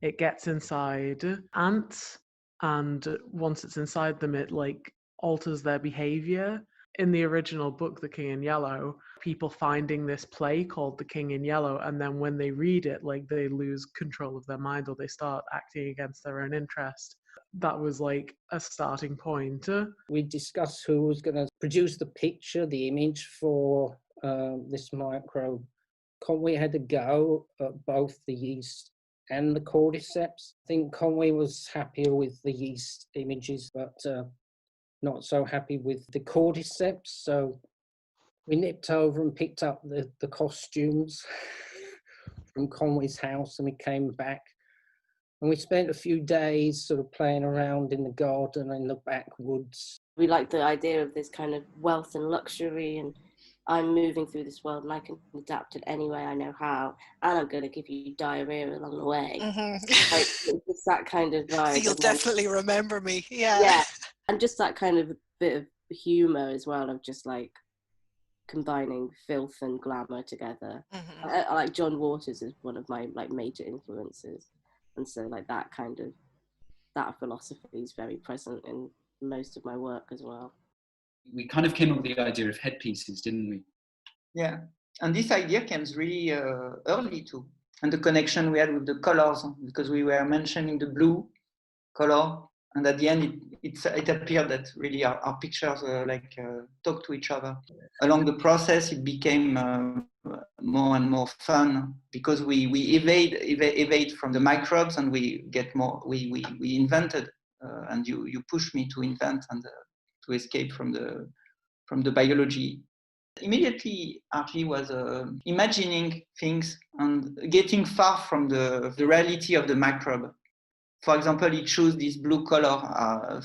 it gets inside ants, and once it's inside them, it like alters their behavior. In the original book, The King in Yellow, people finding this play called The King in Yellow, and then when they read it, like they lose control of their mind or they start acting against their own interest. That was like a starting point. We discussed who was going to produce the picture, the image for this microbe. Conway had a go at both the yeast and the cordyceps. I think Conway was happier with the yeast images, but not so happy with the cordyceps. So we nipped over and picked up the costumes from Conway's house, and we came back. And we spent a few days sort of playing around in the garden in the backwoods. We like the idea of this kind of wealth and luxury, and I'm moving through this world and I can adapt it any way I know how, and I'm going to give you diarrhea along the way. Like, it's that kind of vibe. You'll definitely remember me. Yeah, and just that kind of bit of humour as well, of just like combining filth and glamour together. I like John Waters is one of my like major influences. And so like that philosophy is very present in most of my work as well. We kind of came up with the idea of headpieces, didn't we? Yeah, and this idea came really early too. And the connection we had with the colors, because we were mentioning the blue color, and at the end it appeared that really our pictures talk to each other. Along the process, it became more and more fun because we evade from the microbes, and we get more. We invented, and you pushed me to invent and to escape from the biology. Immediately, RJ was imagining things and getting far from the reality of the microbe. For example, he chose this blue color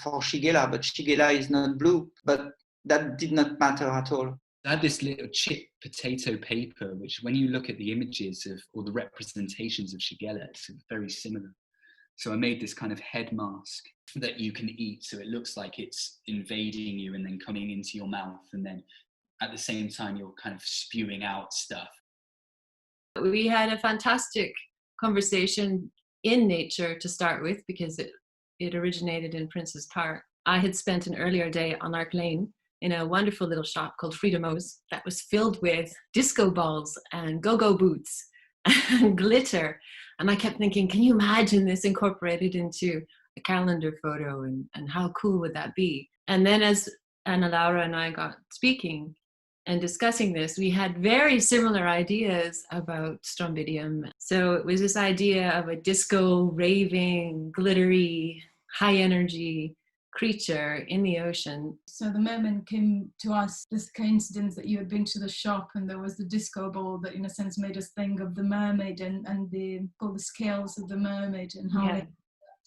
for Shigella, but Shigella is not blue, but that did not matter at all. I had this little chip potato paper, which when you look at the images of all the representations of Shigella, it's very similar. So I made this kind of head mask that you can eat. So it looks like it's invading you and then coming into your mouth. And then at the same time, you're kind of spewing out stuff. We had a fantastic conversation in nature to start with, because it originated in Prince's Park. I had spent an earlier day on Ark Lane in a wonderful little shop called Freedomos that was filled with disco balls and go-go boots and glitter. And I kept thinking, can you imagine this incorporated into a calendar photo, and how cool would that be? And then as Anna Laura and I got speaking and discussing this, we had very similar ideas about Strombidium. So it was this idea of a disco, raving, glittery, high energy creature in the ocean. So the merman came to us, this coincidence that you had been to the shop and there was the disco ball that in a sense made us think of the mermaid and the scales of the mermaid and how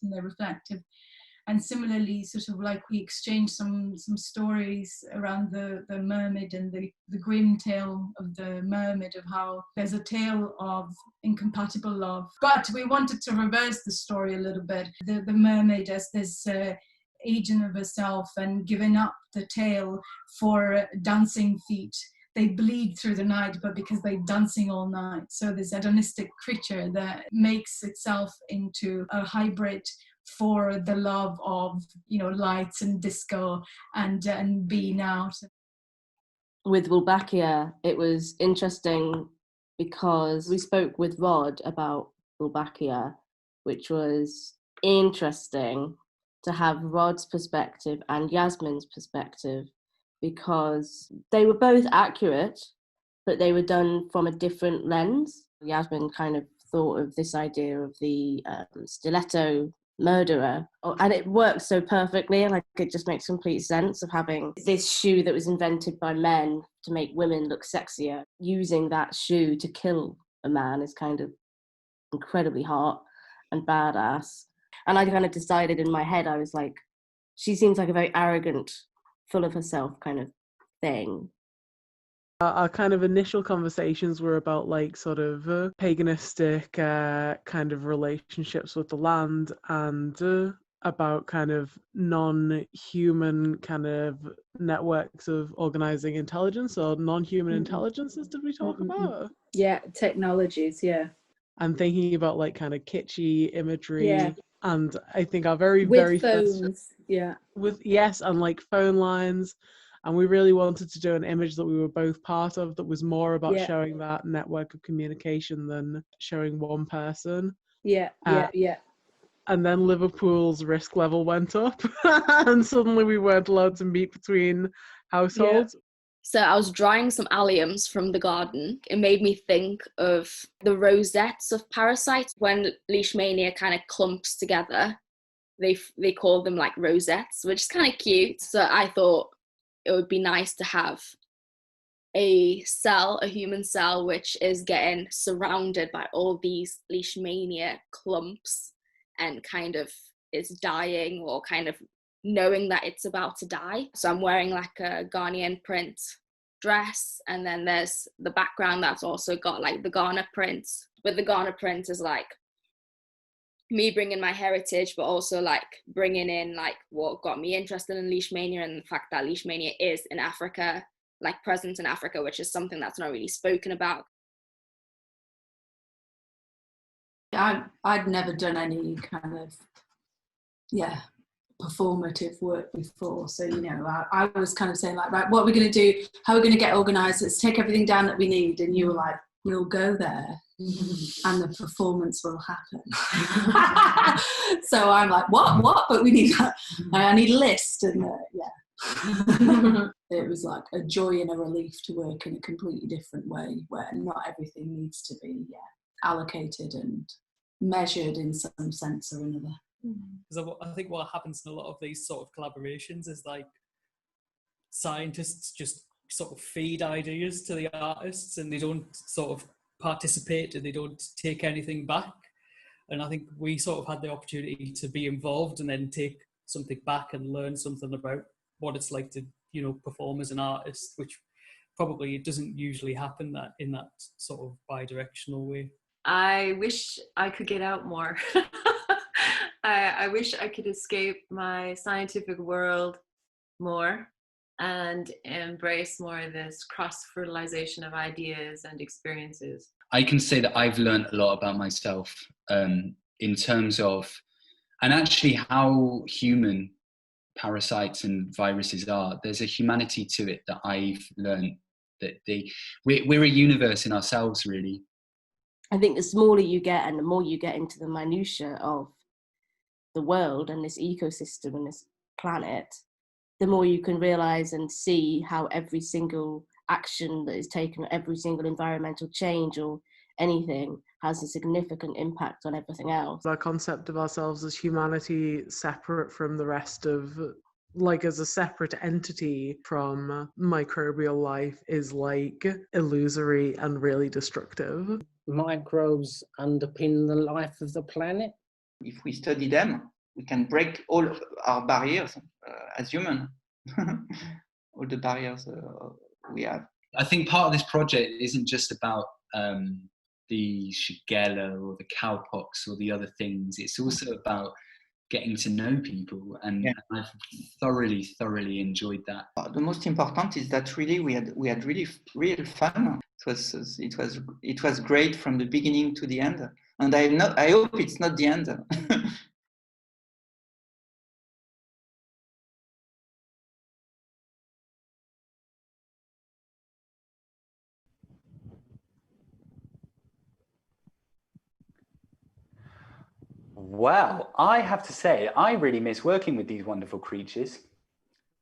they're reflective. And similarly, sort of like we exchanged some stories around the mermaid and the grim tale of the mermaid, of how there's a tale of incompatible love. But we wanted to reverse the story a little bit. The mermaid as this agent of herself and giving up the tale for dancing feet. They bleed through the night, but because they're dancing all night. So this hedonistic creature that makes itself into a hybrid for the love of, lights and disco and being out. With Wolbachia, it was interesting because we spoke with Rod about Wolbachia, which was interesting to have Rod's perspective and Yasmine's perspective, because they were both accurate, but they were done from a different lens. Yasmine kind of thought of this idea of the stiletto murderer, and it works so perfectly, and it just makes complete sense of having this shoe that was invented by men to make women look sexier. Using that shoe to kill a man is kind of incredibly hot. and badass. And I kind of decided in my head, I was like, she seems like a very arrogant, full of herself kind of thing. Our kind of initial conversations were about like sort of paganistic kind of relationships with the land, and about kind of non-human kind of networks of organizing intelligence, or non-human intelligences, did we talk about? Yeah, technologies, yeah. And thinking about like kind of kitschy imagery. Yeah. And I think our very, With very phones, first... yeah. Yes, and like phone lines. And we really wanted to do an image that we were both part of that was more about showing that network of communication than showing one person. Yeah. And then Liverpool's risk level went up and suddenly we weren't allowed to meet between households. So I was drying some alliums from the garden. It made me think of the rosettes of parasites. When leishmania kind of clumps together, they call them like rosettes, which is kind of cute. So I thought it would be nice to have a human cell, which is getting surrounded by all these leishmania clumps and kind of is dying, or kind of knowing that it's about to die. So I'm wearing like a Ghanaian print dress, and then there's the background that's also got like the Ghana print. But the Ghana print is like me bringing my heritage, but also like bringing in like what got me interested in leishmania, and the fact that leishmania is in Africa, like present in Africa, which is something that's not really spoken about. I'd never done any kind of performative work before, so I was kind of saying like, right, what are we going to do, how are we going to get organized, let's take everything down that we need, and you were like, we'll go there and the performance will happen. So I'm like, what? But we need, I need a list, and it was like a joy and a relief to work in a completely different way, where not everything needs to be allocated and measured in some sense or another. Because I think what happens in a lot of these sort of collaborations is like scientists just sort of feed ideas to the artists, and they don't sort of participate, and they don't take anything back. And I think we sort of had the opportunity to be involved and then take something back and learn something about what it's like to, perform as an artist, which probably doesn't usually happen that in that sort of bi-directional way. I wish I could get out more. I wish I could escape my scientific world more and embrace more of this cross-fertilization of ideas and experiences. I can say that I've learned a lot about myself in terms of, and actually how human parasites and viruses are. There's a humanity to it that I've learned, that we're a universe in ourselves, really. I think the smaller you get and the more you get into the minutiae of the world and this ecosystem and this planet, the more you can realize and see how every single action that is taken, every single environmental change or anything has a significant impact on everything else. Our concept of ourselves as humanity separate from the rest of, like as a separate entity from microbial life, is like illusory and really destructive. Microbes underpin the life of the planet. If we study them, we can break all our barriers as humans. All the barriers we have. I think part of this project isn't just about the Shigella or the cowpox or the other things. It's also about getting to know people, and I've thoroughly enjoyed that. The most important is that really we had really real fun. It was great from the beginning to the end, and I hope it's not the end. Well, I have to say, I really miss working with these wonderful creatures.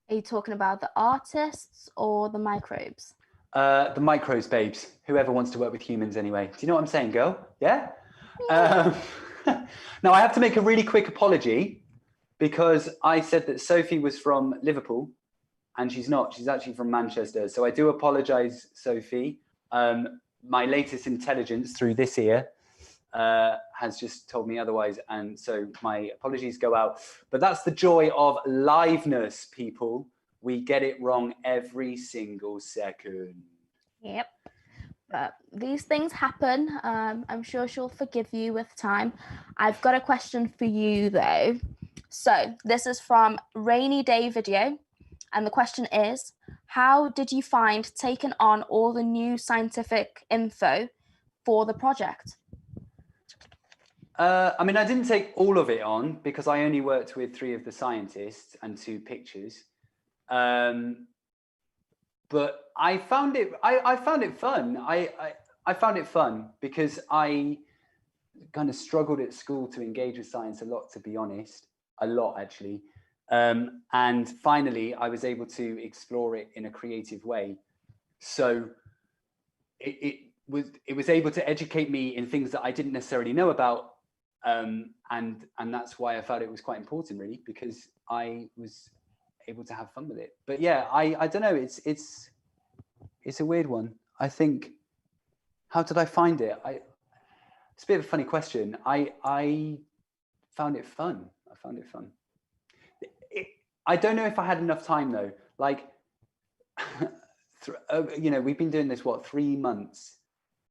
Are you talking about the artists or the microbes? The microbes, babes. Whoever wants to work with humans anyway. Do you know what I'm saying, girl? Yeah? Now, I have to make a really quick apology because I said that Sophie was from Liverpool, and she's not. She's actually from Manchester. So I do apologise, Sophie. My latest intelligence through this ear has just told me otherwise, and so my apologies go out. But that's the joy of liveness, people. We get it wrong every single second. Yep. But these things happen. I'm sure she'll forgive you with time. I've got a question for you, though. So this is from Rainy Day Video. And the question is, how did you find taking on all the new scientific info for the project? I mean, I didn't take all of it on because I only worked with 3 of the scientists and 2 pictures. But I found it fun. I found it fun because I kind of struggled at school to engage with science a lot, to be honest, a lot actually. And finally, I was able to explore it in a creative way. So it was able to educate me in things that I didn't necessarily know about. And that's why I felt it was quite important, really, because I was able to have fun with it. But yeah, I don't know. It's a weird one. I think. How did I find it? It's a bit of a funny question. I found it fun. I found it fun. I don't know if I had enough time though. Like, we've been doing this 3 months.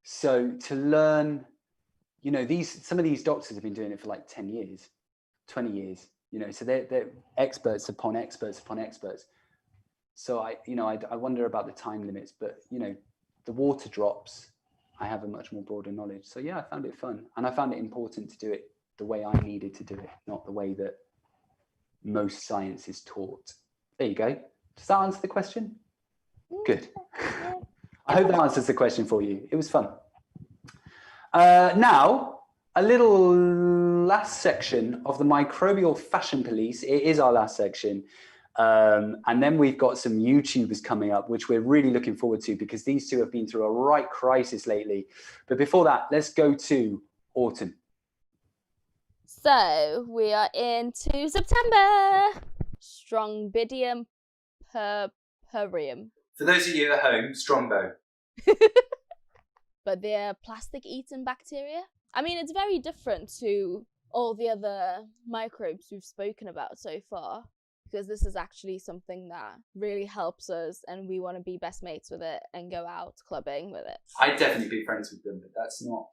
So to learn, some of these doctors have been doing it for like 10 years, 20 years. So they're experts upon experts upon experts. So I wonder about the time limits, but the water drops. I have a much more broader knowledge. So yeah, I found it fun, and I found it important to do it the way I needed to do it, not the way that most science is taught. There you go. Does that answer the question? Good. I hope that answers the question for you. It was fun. Now, a little last section of the microbial fashion police. It is our last section. And then we've got some YouTubers coming up, which we're really looking forward to because these 2 have been through a right crisis lately. But before that, let's go to autumn. So we are into September. Strongbodium purpureum. For those of you at home, Strongbow. But they're plastic-eating bacteria. I mean, it's very different to all the other microbes we've spoken about so far, because this is actually something that really helps us and we want to be best mates with it and go out clubbing with it. I'd definitely be friends with them, but that's not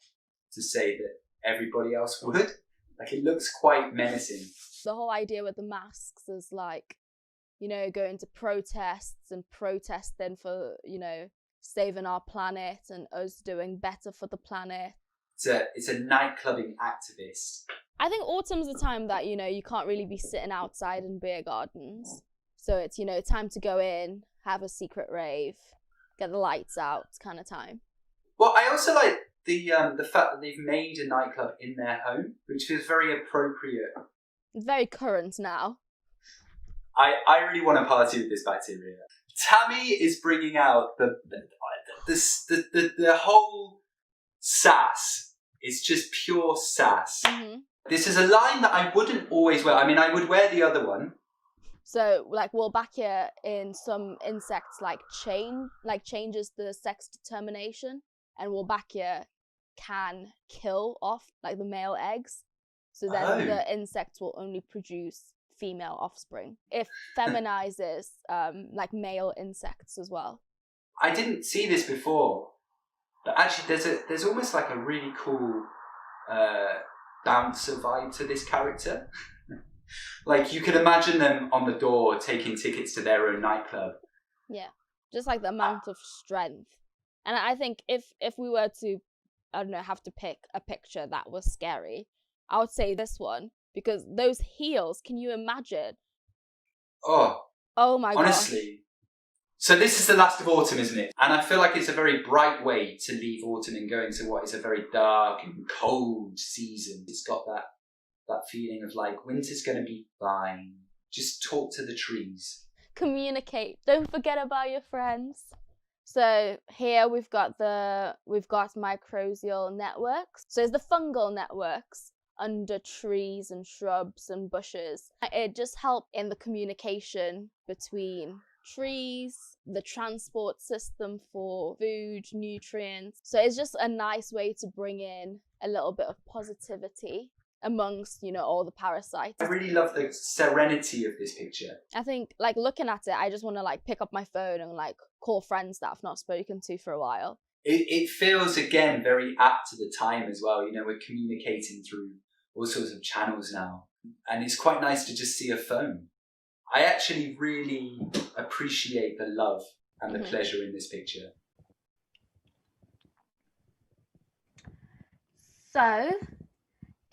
to say that everybody else would. Like, it looks quite menacing. The whole idea with the masks is like, going to protests and protesting for, saving our planet and us doing better for the planet. It's a nightclubbing activist. I think autumn's the time that, you can't really be sitting outside in beer gardens. So it's, time to go in, have a secret rave, get the lights out kind of time. Well, I also like the fact that they've made a nightclub in their home, which feels very appropriate. It's very current now. I really want to party with this bacteria. Tammy is bringing out the whole sass. It's just pure sass. Mm-hmm. This is a line that I wouldn't always wear. I mean, I would wear the other one. So, like, Wolbachia in some insects, changes the sex determination, and Wolbachia can kill off, the male eggs. So then the insects will only produce female offspring. It feminizes, male insects as well. I didn't see this before, but actually there's almost like a really cool bouncer vibe to this character. Like, you could imagine them on the door taking tickets to their own nightclub. Yeah, just like the amount of strength. And I think if we were to, have to pick a picture that was scary, I would say this one, because those heels, can you imagine? Oh my god. Honestly. So this is the last of autumn, isn't it? And I feel like it's a very bright way to leave autumn and go into what is a very dark and cold season. It's got that feeling of like, winter's going to be fine. Just talk to the trees. Communicate. Don't forget about your friends. So here we've got mycorrhizal networks. So it's the fungal networks under trees and shrubs and bushes. It just helps in the communication between trees, the transport system for food, nutrients. So it's just a nice way to bring in a little bit of positivity amongst, you know, all the parasites. I really love the serenity of this picture. I think, like, looking at it, I just want to, like, pick up my phone and, like, call friends that I've not spoken to for a while. It feels, again, very apt to the time as well. You know, we're communicating through all sorts of channels now. And it's quite nice to just see a phone. I actually really appreciate the love and the pleasure in this picture. So,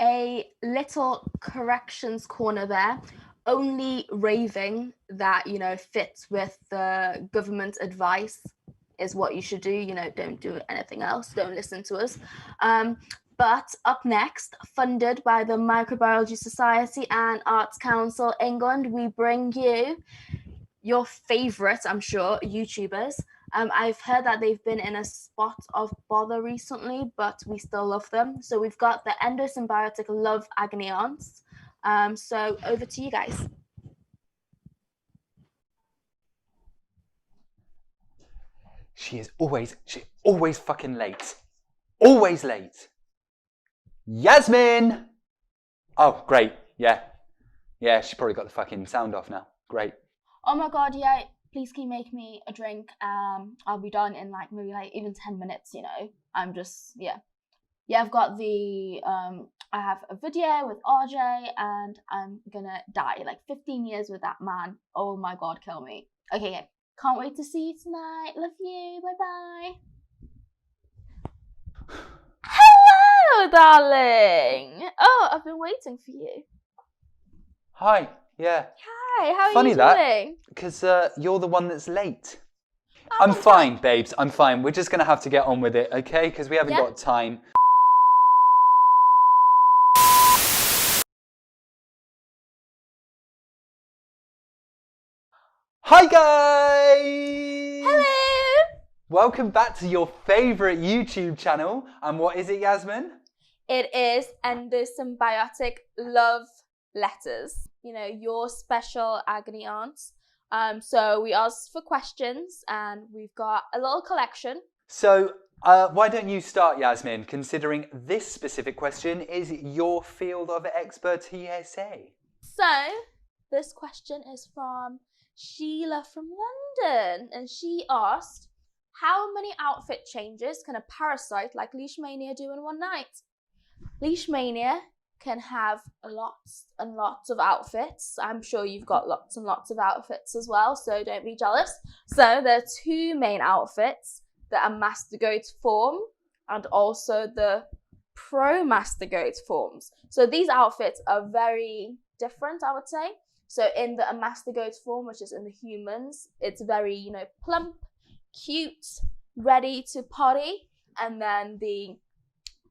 a little corrections corner there. Only raving that, you know, fits with the government advice is what you should do. You know, don't do anything else. Don't listen to us. But up next, funded by the Microbiology Society and Arts Council England, we bring you your favourite, I'm sure, YouTubers. I've heard that they've been in a spot of bother recently, but we still love them. So we've got the Endosymbiotic Love Aunts. So over to you guys. She's always fucking late. Always late. Yasmine! Oh, great. Yeah. Yeah, she probably got the fucking sound off now. Great. Oh my god, yeah, please can you make me a drink? I'll be done in like maybe like even 10 minutes, you know. I'm just, yeah. Yeah, I've got the, I have a video with RJ and I'm gonna die. Like 15 years with that man. Oh my god, kill me. Okay, yeah. Can't wait to see you tonight. Love you. Bye-bye. Hello, darling. Oh, I've been waiting for you. Hi. Yeah. Hi, how are Funny you that, doing? because you're the one that's late. I'm fine, babes. I'm fine. We're just going to have to get on with it, okay? Because we haven't got time. Hi, guys! Hello! Welcome back to your favourite YouTube channel. And what is it, Yasmine? It is Endosymbiotic Love Letters. You know, your special agony aunts. So we asked for questions and we've got a little collection. So why don't you start, Yasmine, considering this specific question is your field of expertise? So this question is from Sheila from London, and she asked, how many outfit changes can a parasite like Leishmania do in one night? Leishmania can have lots and lots of outfits. I'm sure you've got lots and lots of outfits as well, so don't be jealous. So there are two main outfits, the amastigote form and also the promastigote forms. So these outfits are very different, I would say. So in the amastigote form, which is in the humans, it's very, you know, plump, cute, ready to potty. And then the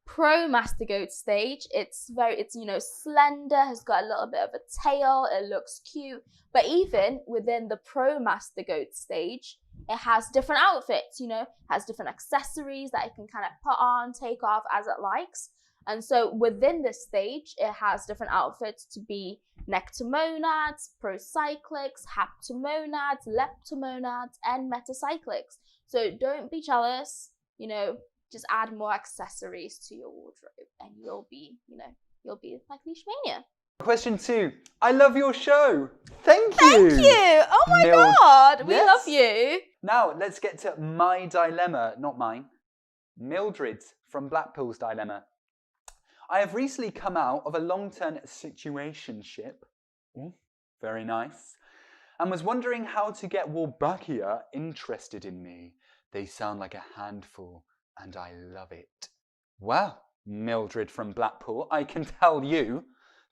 promastigote stage, it's you know, slender, has got a little bit of a tail, it looks cute. But even within the promastigote stage, it has different outfits, you know, has different accessories that it can kind of put on, take off as it likes. And so within this stage, it has different outfits to be nectomonads, procyclics, haptomonads, leptomonads, and metacyclics. So don't be jealous, you know, just add more accessories to your wardrobe and you'll be, you know, you'll be like Leishmania. Question 2. I love your show. Thank you. Thank you. Oh my God. We love you. Now, let's get to my dilemma. Not mine. Mildred's from Blackpool's dilemma. I have recently come out of a long-term situationship. Very nice. And was wondering how to get Wolbachia interested in me. They sound like a handful and I love it. Well, Mildred from Blackpool, I can tell you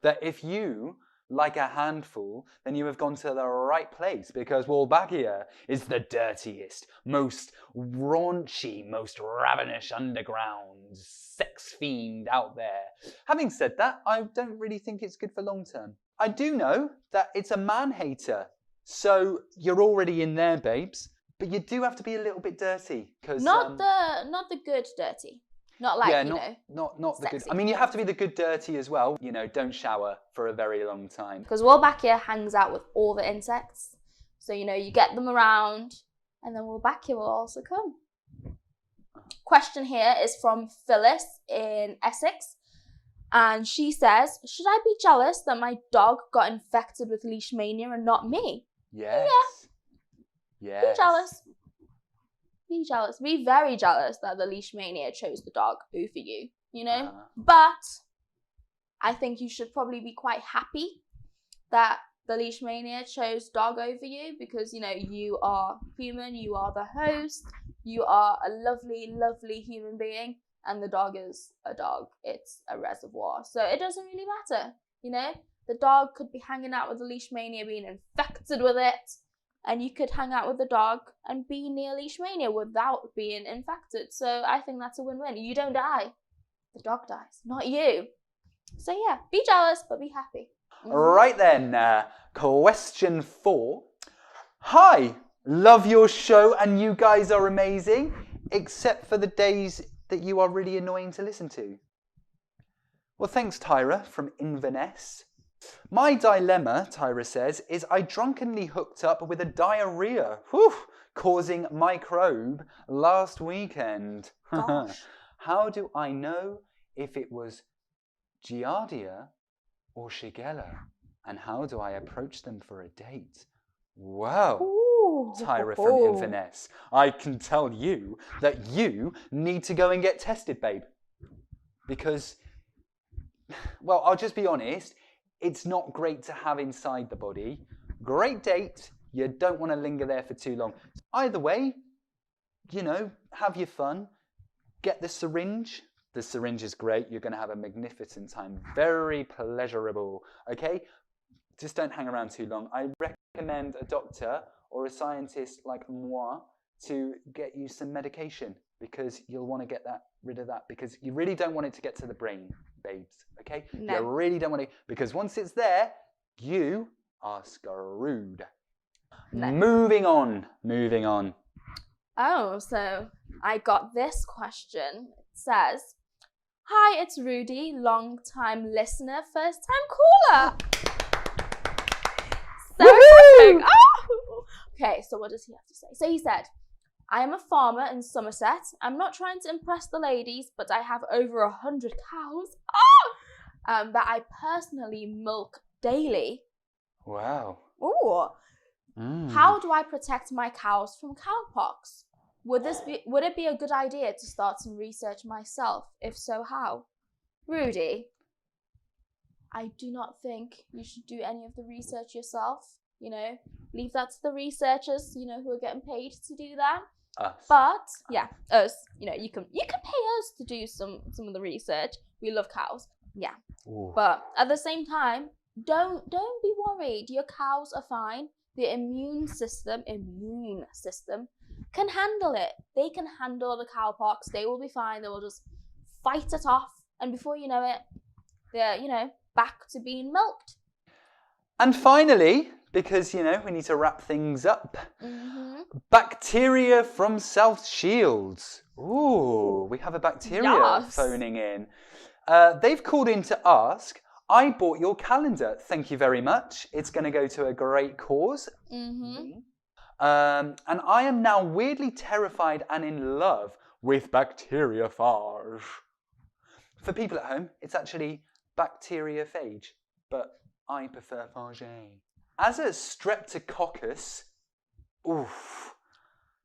that if you like a handful, then you have gone to the right place, because Wolbachia is the dirtiest, most raunchy, most ravenous underground sex fiend out there. Having said that, I don't really think it's good for long term. I do know that it's a man-hater, so you're already in there, babes, but you do have to be a little bit dirty, because not the good dirty. Not like, yeah, you know, not the good. I mean, you have to be the good dirty as well. You know, don't shower for a very long time. Because Wolbachia hangs out with all the insects. So, you know, you get them around, and then Wolbachia will also come. Question here is from Phyllis in Essex, and she says, should I be jealous that my dog got infected with leishmania and not me? Yes. Yeah. Be jealous. Be jealous. Be very jealous that the leishmania chose the dog over you, you know? But I think you should probably be quite happy that the leishmania chose dog over you, because, you know, you are human, you are the host, you are a lovely, lovely human being, and the dog is a dog. It's a reservoir. So it doesn't really matter, you know? The dog could be hanging out with the leishmania, being infected with it, and you could hang out with the dog and be near leishmania without being infected. So I think that's a win-win. You don't die. The dog dies, not you. So yeah, be jealous, but be happy. Right then, question 4. Hi, love your show and you guys are amazing, except for the days that you are really annoying to listen to. Well, thanks, Tyra from Inverness. My dilemma, Tyra says, is I drunkenly hooked up with a diarrhea, causing microbe last weekend. How do I know if it was Giardia or Shigella? And how do I approach them for a date? Wow, Tyra from Inverness. I can tell you that you need to go and get tested, babe. Because, well, I'll just be honest, it's not great to have inside the body. Great date, you don't want to linger there for too long. Either way, you know, have your fun. Get the syringe. The syringe is great. You're going to have a magnificent time. Very pleasurable, okay? Just don't hang around too long. I recommend a doctor or a scientist like moi to get you some medication, because you'll want to get rid of that, because you really don't want it to get to the brain, babes, okay? No. You really don't want to, because once it's there, you are screwed. No. Moving on. Oh, so I got this question. It says, hi, it's Rudy, long-time listener, first-time caller. So exciting. Oh! Okay, so what does he have to say? So he said, I am a farmer in Somerset. I'm not trying to impress the ladies, but I have over 100 cows that I personally milk daily. Wow. Ooh. How do I protect my cows from cowpox? Would it be a good idea to start some research myself? If so, how? Rudy, I do not think you should do any of the research yourself. You know, leave that to the researchers, you know, who are getting paid to do that. Us. But yeah, us. You know, you can pay us to do some of the research. We love cows. Yeah. Ooh. But at the same time, don't be worried. Your cows are fine. The immune system can handle it. They can handle the cowpox. They will be fine. They will just fight it off, and before you know it, they're, you know, back to being milked. And finally, because, you know, we need to wrap things up, bacteria from South Shields. Ooh, we have a bacteria phoning in. They've called in to ask, I bought your calendar. Thank you very much. It's going to go to a great cause. And I am now weirdly terrified and in love with bacteriophage. For people at home, it's actually bacteriophage, but I prefer phage. As a streptococcus,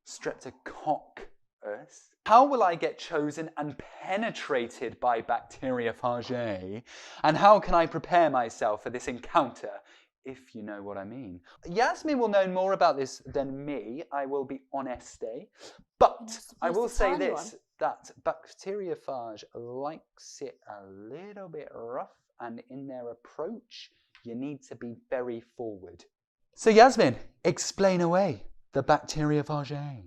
streptococcus, how will I get chosen and penetrated by bacteriophage? And how can I prepare myself for this encounter, if you know what I mean? Yasmine will know more about this than me, I will be honest. But I will say this, that bacteriophage likes it a little bit rough, and in their approach, you need to be very forward. So Yasmine, explain away the bacteriophage.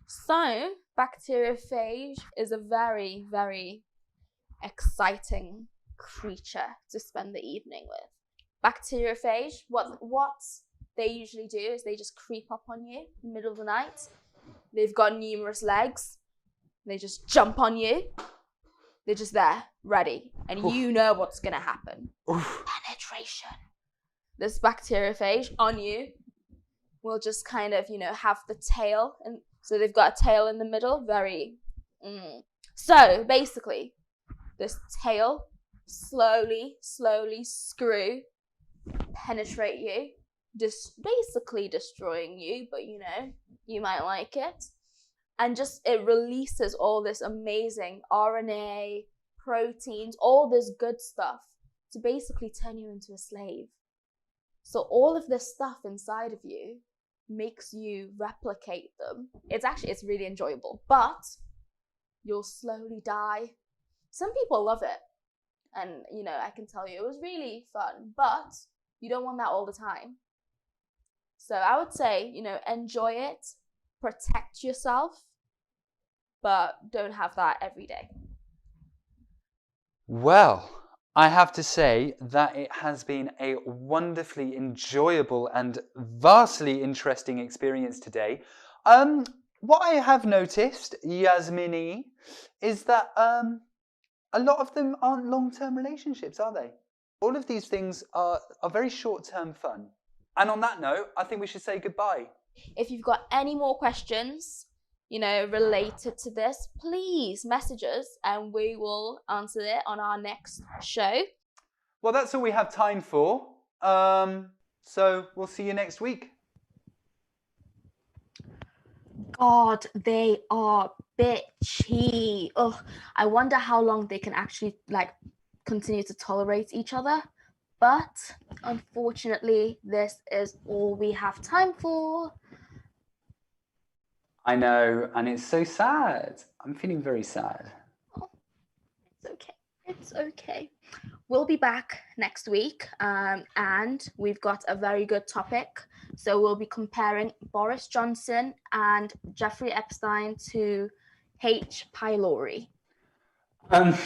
So, bacteriophage is a very, very exciting creature to spend the evening with. Bacteriophage, what they usually do is they just creep up on you in the middle of the night. They've got numerous legs. They just jump on you. They're just there, ready. And you know what's going to happen. Penetration. This bacteriophage on you. will just kind of, have the tail. And so they've got a tail in the middle, So basically, this tail slowly screw, penetrate you, just basically destroying you, but you might like it. And just it releases all this amazing RNA, proteins, all this good stuff to basically turn you into a slave. So all of this stuff inside of you makes you replicate them. It's really enjoyable, but you'll slowly die. Some people love it. And, I can tell you it was really fun, but you don't want that all the time. So I would say, enjoy it, protect yourself, but don't have that every day. Well, I have to say that it has been a wonderfully enjoyable and vastly interesting experience today. What I have noticed, Yasmine, is that a lot of them aren't long-term relationships, are they? All of these things are very short-term fun. And on that note, I think we should say goodbye. If you've got any more questions, related to this, please message us and we will answer it on our next show. Well, that's all we have time for. So we'll see you next week. God, they are bitchy. Ugh, I wonder how long they can actually continue to tolerate each other. But unfortunately, this is all we have time for. I know, and it's so sad. I'm feeling very sad. Oh, it's okay. It's okay. We'll be back next week, and we've got a very good topic. So we'll be comparing Boris Johnson and Jeffrey Epstein to H. pylori.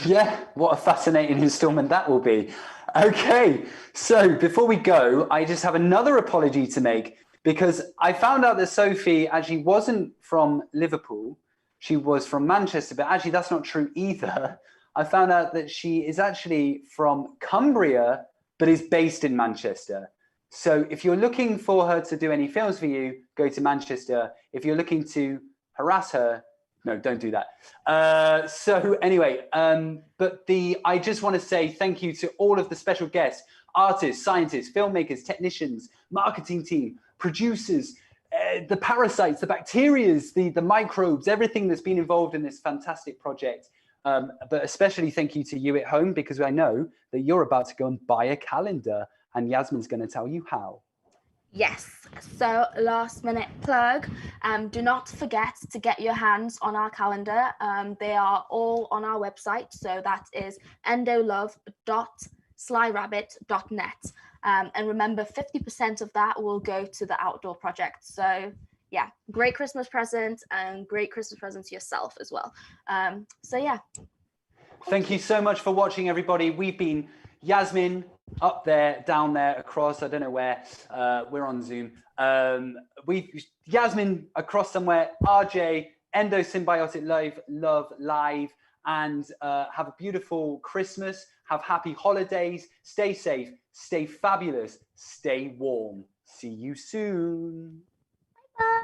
Yeah, what a fascinating installment that will be. Okay, so before we go, I just have another apology to make because I found out that Sophie actually wasn't from Liverpool. She was from Manchester, but actually that's not true either. I found out that she is actually from Cumbria, but is based in Manchester. So if you're looking for her to do any films for you, go to Manchester. If you're looking to harass her, no, don't do that. So anyway, I just want to say thank you to all of the special guests, artists, scientists, filmmakers, technicians, marketing team, producers, the parasites, the bacterias, the microbes, everything that's been involved in this fantastic project. But especially thank you to you at home, because I know that you're about to go and buy a calendar and Yasmine's going to tell you how. Yes, so last minute plug, do not forget to get your hands on our calendar. They are all on our website, so that is endolove.slyrabbit.net. And remember, 50% of that will go to the outdoor project. So yeah, great Christmas present and great Christmas present to yourself as well. So yeah. Thank you so much for watching, everybody. We've been Yasmine up there, down there, across, I don't know where, we're on Zoom. Yasmine across somewhere, RJ, Endosymbiotic Love Live, and have a beautiful Christmas, have happy holidays, stay safe, stay fabulous, stay warm. See you soon. Bye.